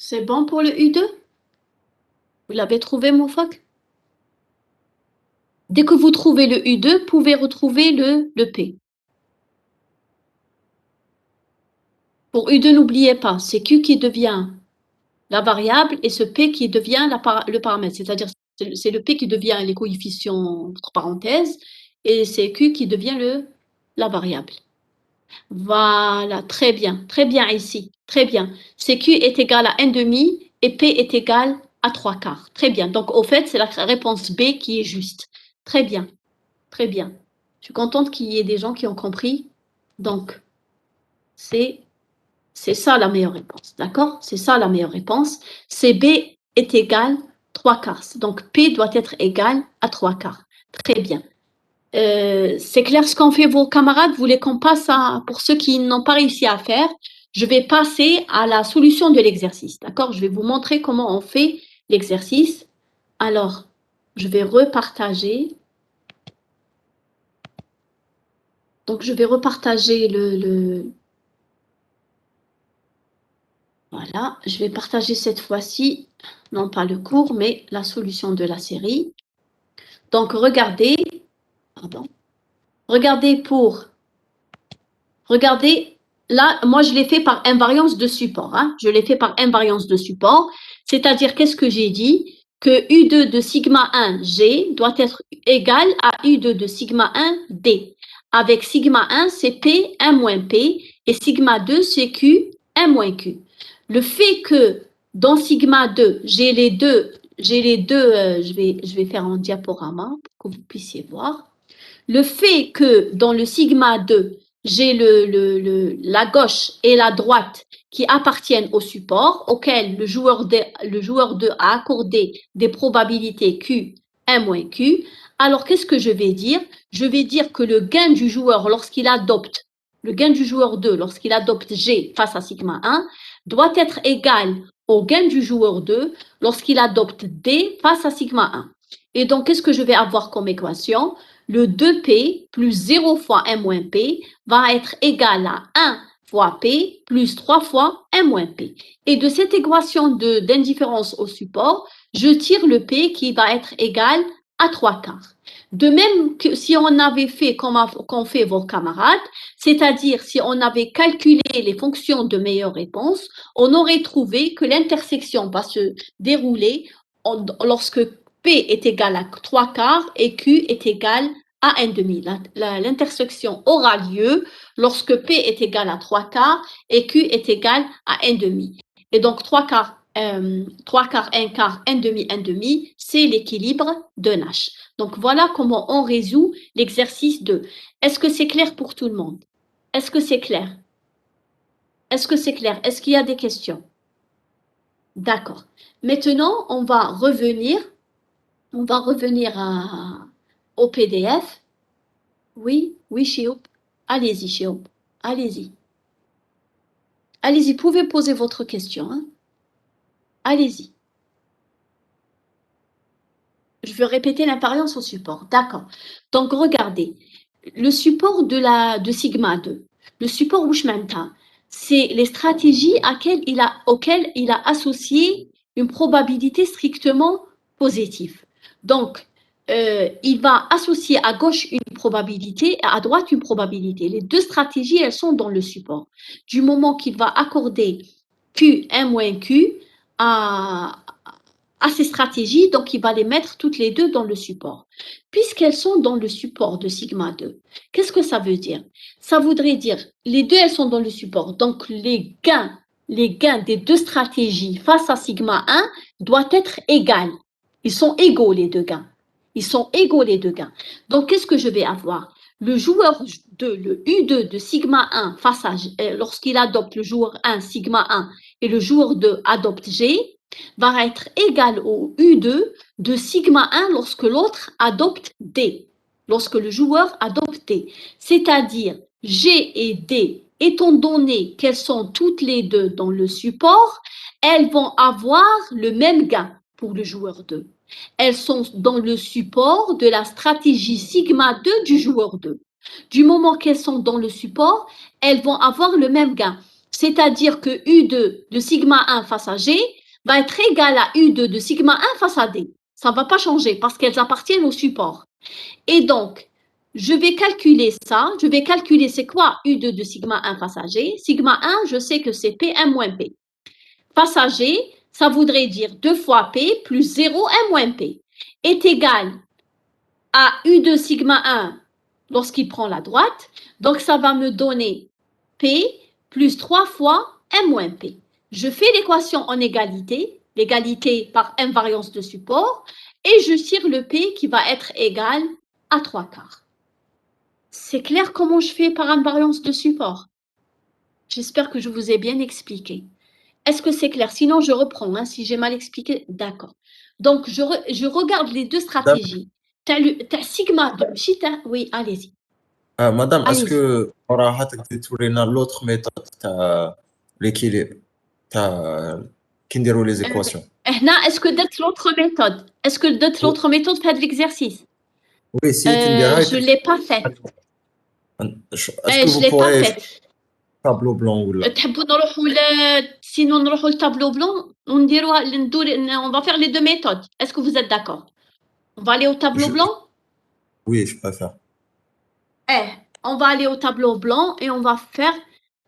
C'est bon pour le U2? Vous l'avez trouvé, mon phoque? Dès que vous trouvez le U2, vous pouvez retrouver le P. Pour U2, n'oubliez pas, c'est Q qui devient la variable et ce P qui devient le paramètre. C'est-à-dire, c'est le P qui devient les coefficients entre parenthèses et c'est Q qui devient la variable. Voilà, très bien ici, très bien. C'est Q est égal à 1 demi et P est égal à 3 quarts. Très bien. Donc, au fait, c'est la réponse B qui est juste. Très bien, très bien. Je suis contente qu'il y ait des gens qui ont compris. Donc, c'est ça la meilleure réponse, d'accord? C'est ça la meilleure réponse. C'est B est égal 3 quarts. Donc, P doit être égal à 3 quarts. Très bien. C'est clair ce qu'ont fait vos camarades? Vous voulez qu'on passe pour ceux qui n'ont pas réussi à faire, je vais passer à la solution de l'exercice, d'accord? Je vais vous montrer comment on fait l'exercice. Alors, je vais repartager. Donc, je vais repartager Voilà, je vais partager cette fois-ci, non pas le cours, mais la solution de la série. Donc, regardez, regardez, là, moi, je l'ai fait par invariance de support. Hein, je l'ai fait par invariance de support, c'est-à-dire, qu'est-ce que j'ai dit? Que U2 de sigma 1 G doit être égal à U2 de sigma 1 D. Avec sigma 1, c'est P, 1 moins P, et sigma 2, c'est Q, 1 moins Q. Le fait que dans sigma 2, j'ai les deux, je vais faire un diaporama pour que vous puissiez voir. Le fait que dans le sigma 2, j'ai la gauche et la droite qui appartiennent au support, auquel le joueur 2 a accordé des probabilités Q, 1 moins Q, alors qu'est-ce que je vais dire? Je vais dire que le gain du joueur le gain du joueur 2 lorsqu'il adopte G face à sigma 1 doit être égal au gain du joueur 2 lorsqu'il adopte D face à sigma 1. Et donc, qu'est-ce que je vais avoir comme équation? Le 2P plus 0 fois 1 moins P va être égal à 1 fois P plus 3 fois 1 moins P. Et de cette équation d'indifférence au support, je tire le P qui va être égal à 3 quarts. De même que si on avait fait comme qu'ont fait vos camarades, c'est-à-dire si on avait calculé les fonctions de meilleure réponse, on aurait trouvé que l'intersection va se dérouler lorsque P est égal à 3 quarts et Q est égal à 1 demi. L'intersection aura lieu lorsque P est égal à 3 quarts et Q est égal à 1 demi. Et donc 3 quarts, 1 quart, 1 demi, c'est l'équilibre de Nash. Donc voilà comment on résout l'exercice 2. Est-ce que c'est clair pour tout le monde? Est-ce que c'est clair? Est-ce que c'est clair? Est-ce qu'il y a des questions? D'accord. Maintenant, on va revenir au PDF. Oui, Chioub. Allez-y, Chioub. Allez-y. Allez-y, vous pouvez poser votre question. Hein. Allez-y. Je veux répéter l'invariance au support. D'accord. Donc, regardez. Le support de sigma 2, le support Wishmanta, c'est les stratégies auxquelles il a associé une probabilité strictement positive. Donc, il va associer à gauche une probabilité et à droite une probabilité. Les deux stratégies, elles sont dans le support. Du moment qu'il va accorder Q, 1 moins Q à ces stratégies, donc il va les mettre toutes les deux dans le support. Puisqu'elles sont dans le support de sigma 2, qu'est-ce que ça veut dire? Ça voudrait dire, les deux, elles sont dans le support, donc les gains des deux stratégies face à sigma 1 doivent être égaux. Ils sont égaux, les deux gains. Ils sont égaux, les deux gains. Donc, qu'est-ce que je vais avoir? Le joueur 2, le U2 de sigma 1 face à, lorsqu'il adopte le joueur 1, sigma 1, et le joueur 2 adopte G, va être égal au U2 de sigma 1 lorsque l'autre adopte D, lorsque le joueur adopte D. C'est-à-dire G et D, étant donné qu'elles sont toutes les deux dans le support, elles vont avoir le même gain pour le joueur 2. Elles sont dans le support de la stratégie sigma 2 du joueur 2. Du moment qu'elles sont dans le support, elles vont avoir le même gain. C'est-à-dire que U2 de sigma 1 face à G va être égal à U2 de sigma 1 face à D. Ça ne va pas changer parce qu'elles appartiennent au support. Et donc, je vais calculer ça. Je vais calculer c'est quoi U2 de sigma 1 face à G. Sigma 1, je sais que c'est P1 moins P. Face à G, ça voudrait dire 2 fois P plus 0 1 moins P est égal à U2 sigma 1 lorsqu'il prend la droite. Donc, ça va me donner P plus 3 fois M moins P. Je fais l'équation en égalité, l'égalité par invariance de support, et je tire le P qui va être égal à 3 quarts. C'est clair comment je fais par invariance de support? J'espère que je vous ai bien expliqué. Est-ce que c'est clair? Sinon, je reprends. Hein, si j'ai mal expliqué, d'accord. Donc, je regarde les deux stratégies. T'as sigma, oui, allez-y. Madame, est-ce Allez-y. que راح تقدري لنا l'autre méthode تاع l'équilibre تاع كي نديروا les équations? Est-ce que درت l'autre méthode? Est-ce que درت l'autre méthode fait de l'exercice? Oui, si نديرها Je ne l'ai pas faite. est-ce que Je vous ne l'ai pas pourrez faite. tableau blanc ou là? تحبوا نروحوا sinon نروحوا le tableau blanc on va faire les deux méthodes. Est-ce que vous êtes d'accord? On va aller au tableau blanc? Oui, je préfère. On va aller au tableau blanc et on va faire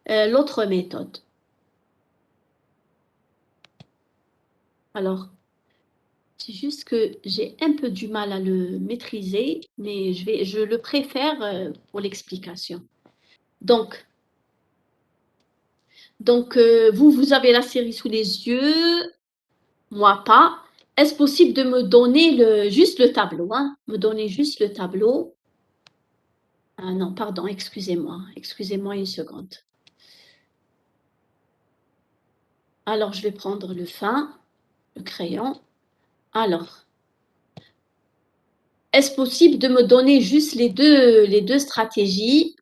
l'autre méthode. Alors, c'est juste que j'ai un peu du mal à le maîtriser, mais je le préfère pour l'explication. Donc vous avez la série sous les yeux, moi pas. Est-ce possible de me donner juste le tableau, hein? Me donner juste le tableau. Ah non, pardon, excusez-moi une seconde. Alors, je vais prendre le fin, le crayon. Alors, est-ce possible de me donner juste les deux stratégies?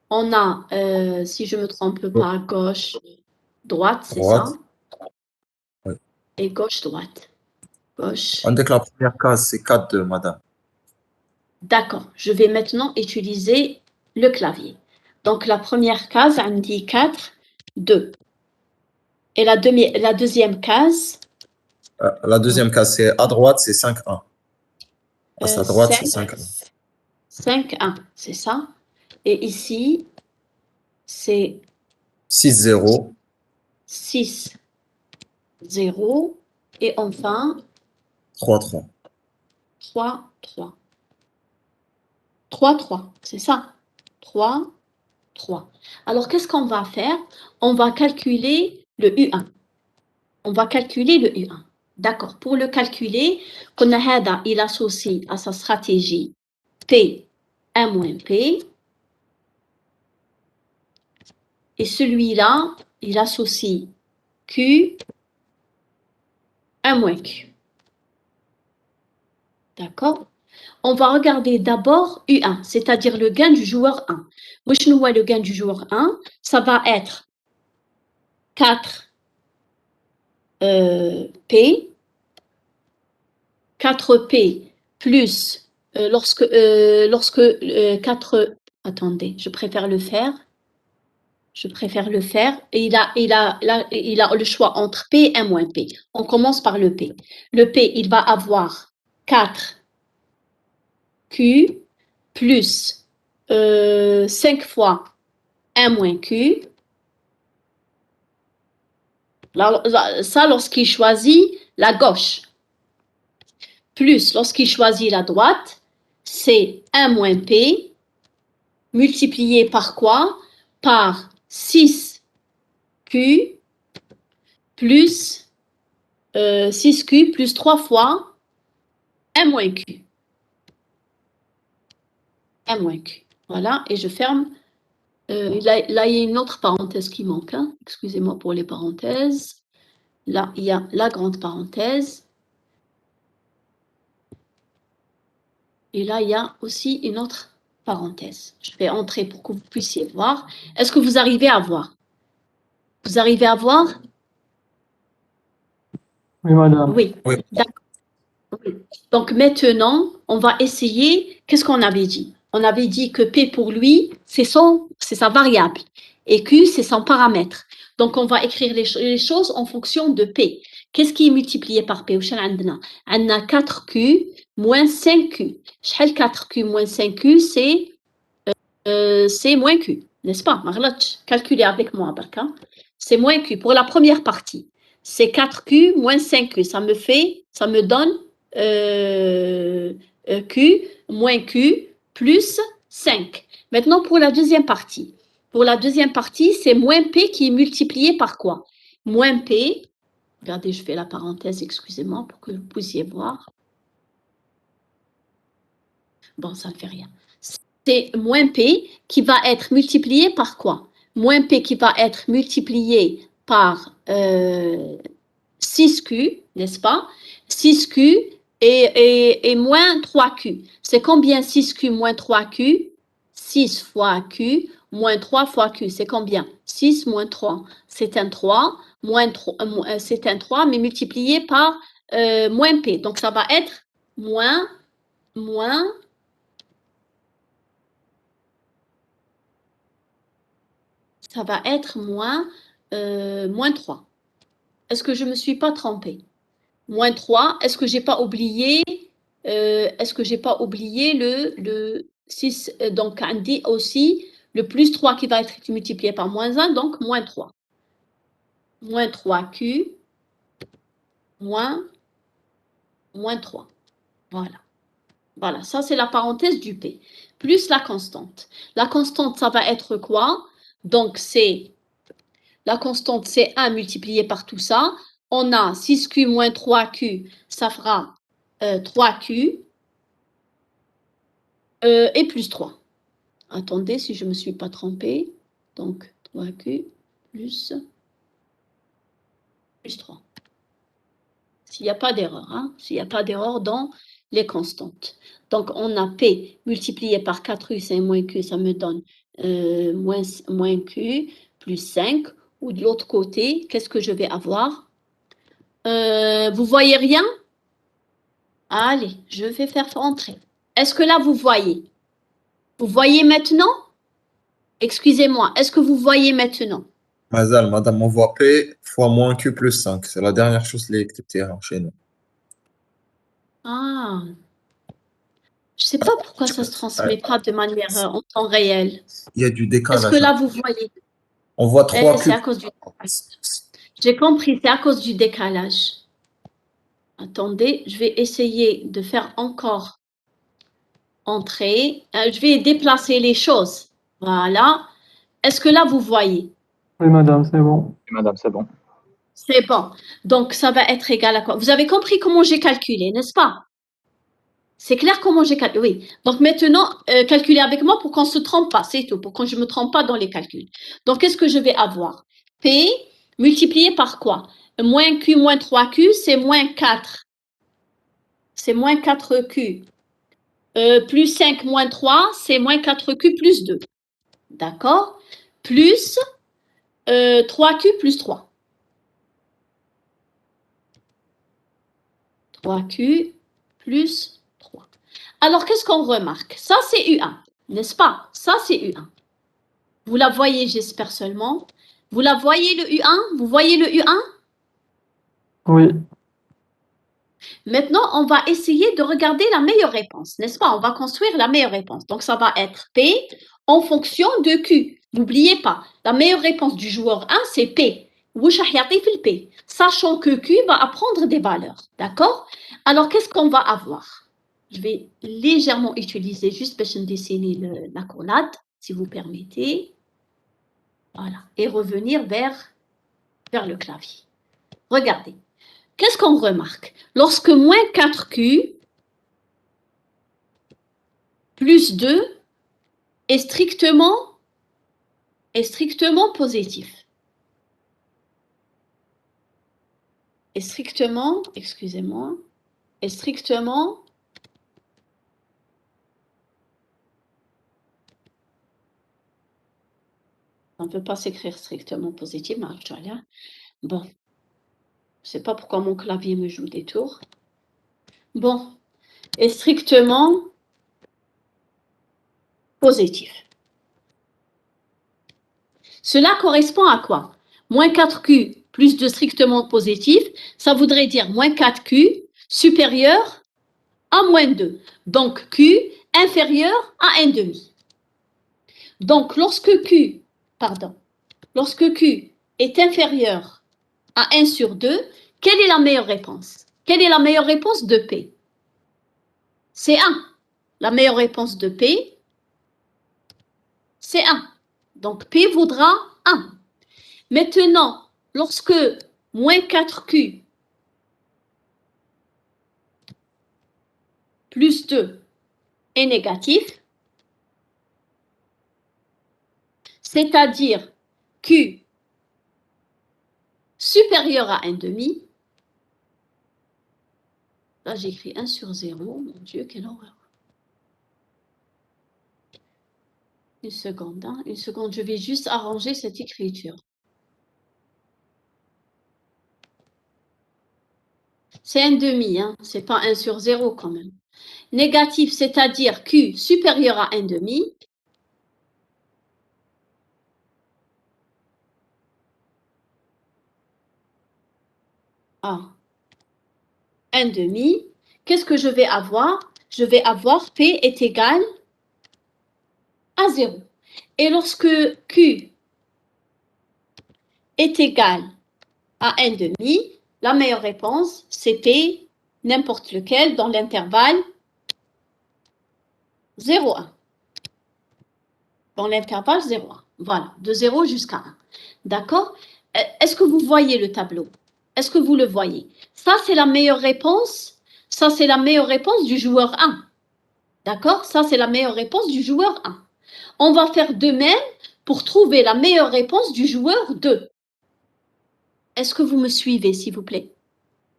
On a, si je ne me trompe pas, gauche, droite, c'est ça? Droite. Oui. Et gauche, droite. Gauche. عندك la première case, c'est 4-2, madame. D'accord, je vais maintenant utiliser le clavier. Donc, la première case, on dit 4, 2. Et la deuxième case? La deuxième case, c'est à droite, c'est 5-1. À droite, c'est 5-1. 5-1, c'est ça. Et ici, c'est 6-0. 6-0. Et enfin, 3-3. 3-3. 3-3, c'est ça. 3-3. Alors, qu'est-ce qu'on va faire? On va calculer le U1. On va calculer le U1. D'accord. Pour le calculer, il associe à sa stratégie P, 1 moins P. Et celui-là, il associe Q, 1 moins Q. D'accord? On va regarder d'abord U1, c'est-à-dire le gain du joueur 1. Moi, je vois le gain du joueur 1, ça va être 4 P, 4P plus, lorsque 4, attendez, je préfère le faire, et il a le choix entre P et 1 moins P. On commence par le P. Le P, il va avoir 4 Q plus 5 fois 1 moins Q. Ça, lorsqu'il choisit la gauche. Plus, lorsqu'il choisit la droite, c'est 1 moins P multiplié par quoi? Par 6Q plus 6Q plus 3 fois 1 moins Q. 1 moins Q. Voilà, et je ferme. Là, il y a une autre parenthèse qui manque. Hein. Excusez-moi pour les parenthèses. Là, il y a la grande parenthèse. Et là, il y a aussi une autre parenthèse. Je vais entrer pour que vous puissiez voir. Est-ce que vous arrivez à voir? Vous arrivez à voir? Oui, madame. Oui, Oui. d'accord. Oui. Donc maintenant, on va essayer. Qu'est-ce qu'on avait dit? On avait dit que P pour lui, c'est sa variable. Et Q, c'est son paramètre. Donc, on va écrire les choses en fonction de P. Qu'est-ce qui est multiplié par P? On a 4Q moins 5Q. 4Q moins 5Q, c'est moins Q, n'est-ce pas? Calculez avec moi, Barka. C'est moins Q. Pour la première partie, c'est 4Q moins 5Q. Ça me donne Q moins Q plus 5. Maintenant, pour la deuxième partie. Pour la deuxième partie, c'est moins P qui est multiplié par quoi? Moins P. Regardez, je fais la parenthèse, excusez-moi, pour que vous puissiez voir. Bon, ça ne fait rien. C'est moins P qui va être multiplié par quoi? Moins P qui va être multiplié par 6Q, n'est-ce pas? 6Q et moins 3Q. C'est combien 6Q moins 3Q? 6 fois Q moins 3 fois Q. C'est combien? 6 moins 3. C'est un 3. C'est un 3, mais multiplié par moins P. Donc, ça va être moins ça va être moins 3. Est-ce que je ne me suis pas trompée? Moins 3, est-ce que j'ai pas oublié le 6, donc on dit aussi le plus 3 qui va être multiplié par moins 1, donc moins 3. Moins 3Q, moins 3. Voilà. Voilà, ça c'est la parenthèse du P. Plus la constante. La constante, ça va être quoi? Donc la constante, c'est 1 multiplié par tout ça. On a 6Q moins 3Q, ça fera 3Q et plus 3. Attendez, si je ne me suis pas trompée. Donc, 3Q plus 3. S'il n'y a pas d'erreur, hein, s'il n'y a pas d'erreur dans les constantes. Donc, on a P multiplié par 4U, c'est moins Q, ça me donne moins Q plus 5. Ou de l'autre côté, qu'est-ce que je vais avoir? Vous voyez rien? Allez, je vais faire entrer. Est-ce que là, vous voyez? Vous voyez maintenant? Excusez-moi, est-ce que vous voyez maintenant? Mazal, madame, on voit P fois moins Q plus 5. C'est la dernière chose qui est chez nous. Ah, je ne sais pas pourquoi ça ne se transmet pas de manière en temps réel. Il y a du Est-ce que décalage. là, vous voyez? On voit C'est 3Q. à cause du décalage. J'ai compris, c'est à cause du décalage. Attendez, je vais essayer de faire encore entrer. Je vais déplacer les choses. Voilà. Est-ce que là, vous voyez? Oui, madame, c'est bon. Oui, madame, c'est bon. C'est bon. Donc, ça va être égal à quoi? Vous avez compris comment j'ai calculé, n'est-ce pas? C'est clair comment j'ai calculé? Oui. Donc, maintenant, calculez avec moi pour qu'on ne se trompe pas, c'est tout, pour que je ne me trompe pas dans les calculs. Donc, qu'est-ce que je vais avoir? P multiplié par quoi? Moins Q moins 3Q, c'est moins 4. C'est moins 4Q. Plus 5 moins 3, c'est moins 4Q plus 2. D'accord? Plus 3Q plus 3. 3Q plus 3. Alors, qu'est-ce qu'on remarque? Ça, c'est U1, n'est-ce pas? Ça, c'est U1. Vous la voyez, j'espère seulement. Vous la voyez, le U1? Vous voyez le U1? Oui, Maintenant, on va essayer de regarder la meilleure réponse, n'est-ce pas? On va construire la meilleure réponse. Donc, ça va être P en fonction de Q. N'oubliez pas, la meilleure réponse du joueur 1, c'est P. P. Sachant que Q va apprendre des valeurs. D'accord? Alors, qu'est-ce qu'on va avoir? Je vais légèrement utiliser juste pour dessiner l'accolade, si vous permettez. Voilà. Et revenir vers le clavier. Regardez. Qu'est-ce qu'on remarque? Lorsque moins 4Q plus 2 est strictement positif. Est strictement, excusez-moi, est strictement on ne peut pas s'écrire strictement positif, mais bon, je ne sais pas pourquoi mon clavier me joue des tours. Bon, est strictement positif. Cela correspond à quoi? Moins 4Q plus 2 strictement positif, ça voudrait dire moins 4Q supérieur à moins 2. Donc Q inférieur à 1,5. Donc lorsque Q est inférieur à 1 sur 2, quelle est la meilleure réponse? Quelle est la meilleure réponse de P? C'est 1. La meilleure réponse de P, c'est 1. Donc P vaudra 1. Maintenant, lorsque moins 4Q plus 2 est négatif, c'est-à-dire Q supérieur à 1,5, là j'écris 1 sur 0, mon Dieu, quelle horreur. Une seconde, je vais juste arranger cette écriture. C'est 1,5, c'est pas 1 sur 0 quand même. Négatif, c'est-à-dire Q supérieur à 1,5. À 1,5. Qu'est-ce que je vais avoir? Je vais avoir P est égal à 0. Et lorsque Q est égal à 1,5, la meilleure réponse, c'est P, n'importe lequel, dans l'intervalle 0,1. Dans l'intervalle 0,1. Voilà, de 0 jusqu'à 1. D'accord? Est-ce que vous voyez le tableau? Est-ce que vous le voyez? Ça, c'est la meilleure réponse. Ça, c'est la meilleure réponse du joueur 1. D'accord? Ça, c'est la meilleure réponse du joueur 1. On va faire de même pour trouver la meilleure réponse du joueur 2. Est-ce que vous me suivez, s'il vous plaît?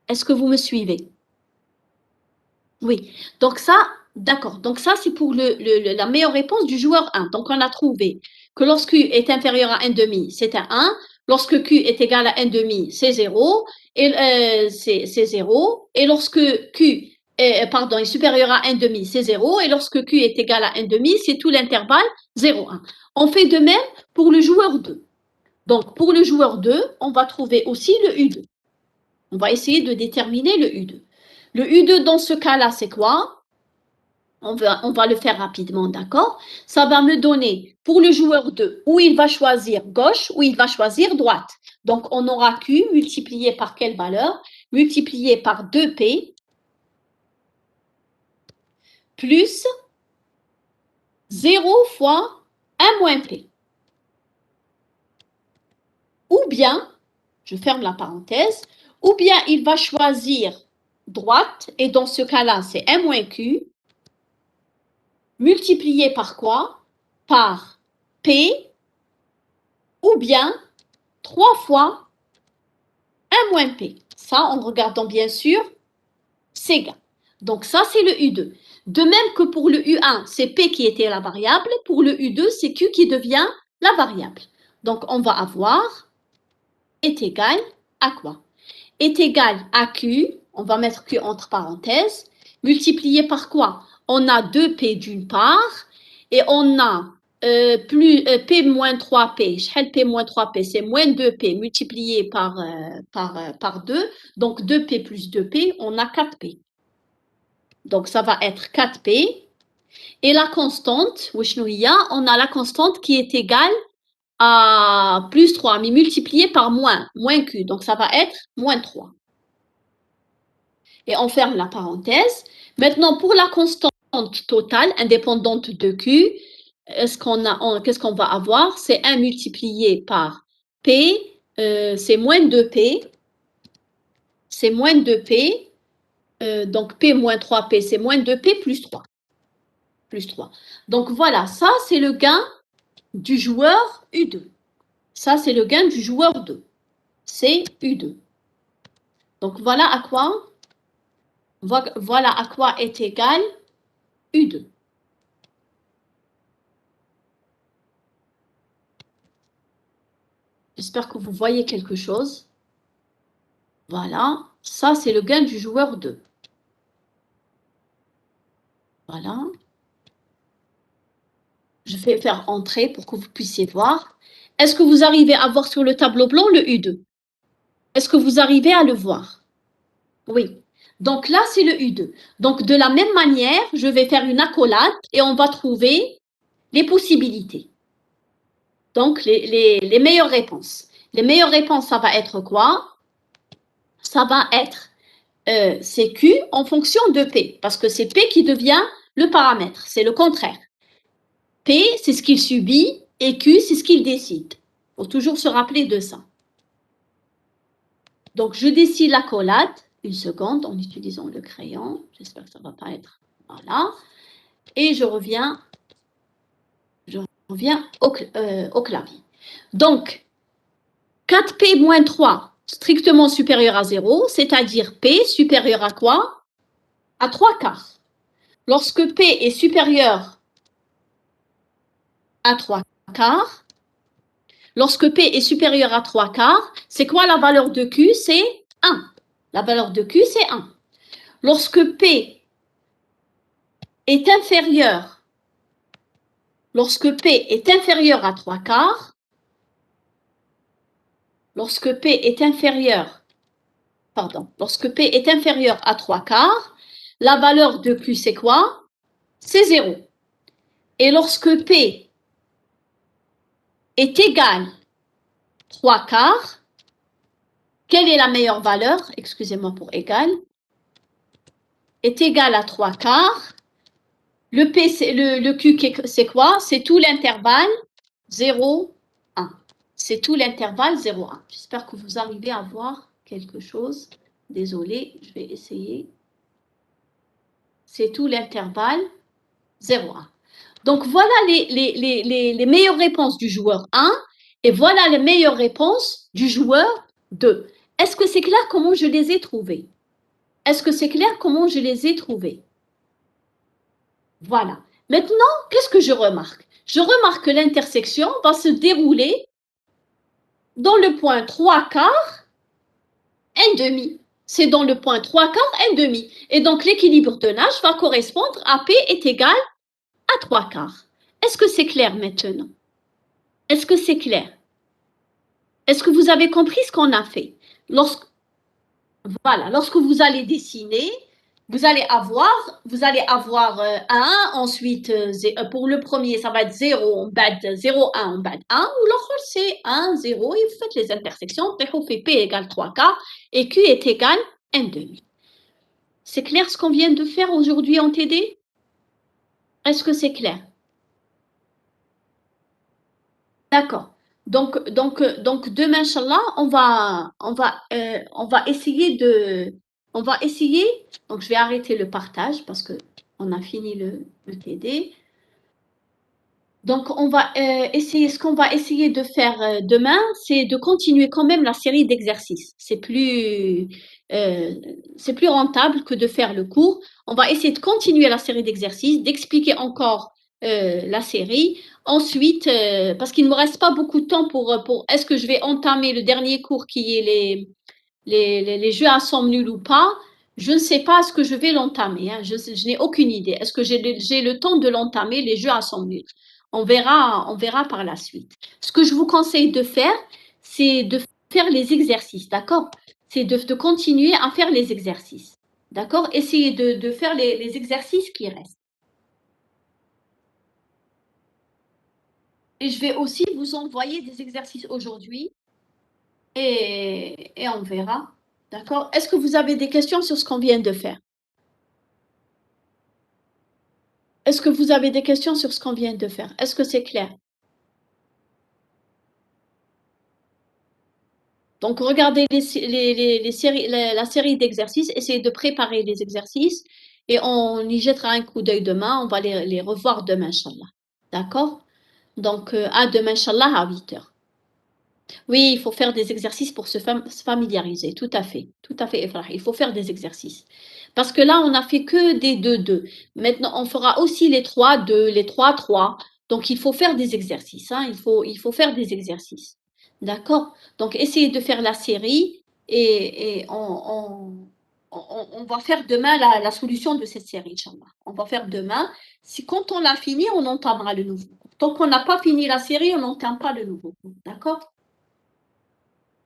Est-ce que vous me suivez? Oui. Donc ça, d'accord. Donc ça, c'est pour la meilleure réponse du joueur 1. Donc on a trouvé que lorsque Q est inférieur à 1,5, c'est un 1. Lorsque Q est égal à 1,5, c'est 0. Et c'est 0. Et lorsque Q est supérieur à 1,5, c'est 0. Et lorsque Q est égal à 1,5, c'est tout l'intervalle 0, 1. On fait de même pour le joueur 2. Donc pour le joueur 2, on va trouver aussi le U2. On va essayer de déterminer le U2. Le U2 dans ce cas-là, c'est quoi? On va le faire rapidement, d'accord? Ça va me donner pour le joueur 2 où il va choisir gauche, où il va choisir droite. Donc, on aura Q multiplié par quelle valeur? Multiplié par 2P plus 0 fois 1 moins P. Ou bien, je ferme la parenthèse, ou bien il va choisir droite, et dans ce cas-là, c'est 1 moins Q, multiplié par quoi? Par P, ou bien 3 fois 1 moins P. Ça, en regardant bien sûr ces gars. Donc ça, c'est le U2. De même que pour le U1, c'est P qui était la variable, pour le U2, c'est Q qui devient la variable. Donc on va avoir est égal à quoi? Est égal à Q, on va mettre Q entre parenthèses, multiplié par quoi? On a 2P d'une part, et on a P moins 3P, P moins 3P, c'est moins 2P multiplié par 2, donc 2P plus 2P, on a 4P. Donc ça va être 4P, et la constante, on a la constante qui est égale à plus 3, mais multiplié par moins Q, donc ça va être moins 3. Et on ferme la parenthèse. Maintenant, pour la constante totale, indépendante de Q, qu'est-ce qu'on va avoir? C'est 1 multiplié par P, c'est moins 2P, c'est moins 2P, donc P moins 3P, c'est moins 2P plus 3. Plus 3. Donc voilà, ça c'est le gain du joueur U2. Ça c'est le gain du joueur 2. C'est U2. Donc voilà à quoi est égal U2. J'espère que vous voyez quelque chose. Voilà, ça c'est le gain du joueur 2. Voilà. Je vais faire entrer pour que vous puissiez voir. Est-ce que vous arrivez à voir sur le tableau blanc le U2? Est-ce que vous arrivez à le voir? Oui. Donc là, c'est le U2. Donc de la même manière, je vais faire une accolade et on va trouver les possibilités. Donc les meilleures réponses. Les meilleures réponses, ça va être quoi? Ça va être c'est Q en fonction de P, parce que c'est P qui devient le paramètre, c'est le contraire. P, c'est ce qu'il subit, et Q, c'est ce qu'il décide. Il faut toujours se rappeler de ça. Donc, je décide l'accolade, une seconde, en utilisant le crayon. J'espère que ça ne va pas être... Voilà. Et je reviens au clavier. Donc, 4P moins 3, strictement supérieur à 0, c'est-à-dire P supérieur à quoi? À 3 quarts. Lorsque P est supérieur à 3 quarts, lorsque P est supérieur à 3 quarts, c'est quoi la valeur de Q? C'est 1. La valeur de Q, c'est 1. Lorsque P est inférieur, à 3 quarts, lorsque P est inférieur à 3 quarts, la valeur de Q, c'est quoi? C'est 0. Et lorsque P est égal 3 quarts, quelle est la meilleure valeur? Excusez-moi pour égal. Est égal à 3 quarts. Le P, le Q, c'est quoi? C'est tout l'intervalle 0, 1. C'est tout l'intervalle 0, 1. J'espère que vous arrivez à voir quelque chose. Désolée, je vais essayer. C'est tout l'intervalle 0, 1. Donc, voilà les meilleures réponses du joueur 1 et voilà les meilleures réponses du joueur 2. Est-ce que c'est clair comment je les ai trouvées? Est-ce que c'est clair comment je les ai trouvées? Voilà. Maintenant, qu'est-ce que je remarque? Je remarque que l'intersection va se dérouler dans le point 3 quarts, 1 demi. C'est dans le point 3 quarts, 1 demi. Et donc, l'équilibre de Nash va correspondre à P est égal à 3 quarts. Est-ce que c'est clair maintenant? Est-ce que c'est clair? Est-ce que vous avez compris ce qu'on a fait? Voilà, lorsque vous allez dessiner, vous allez avoir 1, ensuite pour le premier, ça va être 0, on bat 0, 1, on bat 1, ou l'autre c'est 1, 0, et vous faites les intersections, vous faites P égale 3 quarts et Q est égal 1 demi. C'est clair ce qu'on vient de faire aujourd'hui en TD? Est-ce que c'est clair? D'accord. Donc demain, Inch'Allah, on va essayer donc je vais arrêter le partage parce qu'on a fini le TD. Donc, on va ce qu'on va essayer de faire demain, c'est de continuer quand même la série d'exercices. C'est plus rentable que de faire le cours. On va essayer de continuer la série d'exercices, d'expliquer encore la série. Ensuite, parce qu'il ne me reste pas beaucoup de temps pour est-ce que je vais entamer le dernier cours qui est les jeux à somme nulle ou pas? Je ne sais pas, est-ce que je vais l'entamer, hein? Je n'ai aucune idée. Est-ce que j'ai le temps de l'entamer, les jeux à somme nulle? On verra par la suite. Ce que je vous conseille de faire, c'est de faire les exercices, d'accord? C'est de continuer à faire les exercices, d'accord? Essayez de faire les exercices qui restent. Et je vais aussi vous envoyer des exercices aujourd'hui et on verra, d'accord? Est-ce que vous avez des questions sur ce qu'on vient de faire? Est-ce que vous avez des questions sur ce qu'on vient de faire? Est-ce que c'est clair? Donc, regardez les séries, la série d'exercices, essayez de préparer les exercices et on y jettera un coup d'œil demain. On va les revoir demain, Inch'Allah. D'accord? Donc, à demain, Inch'Allah, à 8 heures. Oui, il faut faire des exercices pour se familiariser. Tout à fait, Efrah. Il faut faire des exercices. Parce que là, on n'a fait que des 2-2. Maintenant, on fera aussi les 3-2, les 3-3. Donc, il faut faire des exercices, hein. Il faut faire des exercices. D'accord? Donc, essayez de faire la série et on va faire demain la solution de cette série, Inch'Allah. On va faire demain. Si quand on l'a fini, on entamera le nouveau. tant qu'on n'a pas fini la série, on n'entame pas le nouveau cours. D'accord?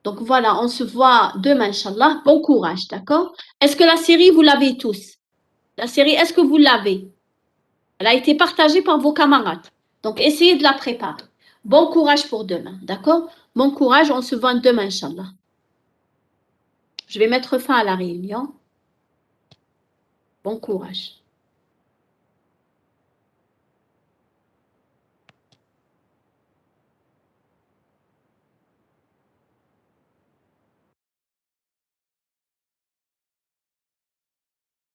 Donc voilà, on se voit demain, Inch'Allah. Bon courage, d'accord? Est-ce que la série, vous l'avez tous? La série, est-ce que vous l'avez? Elle a été partagée par vos camarades. Donc essayez de la préparer. Bon courage pour demain, d'accord? Bon courage, on se voit demain, Inch'Allah. Je vais mettre fin à la réunion. Bon courage.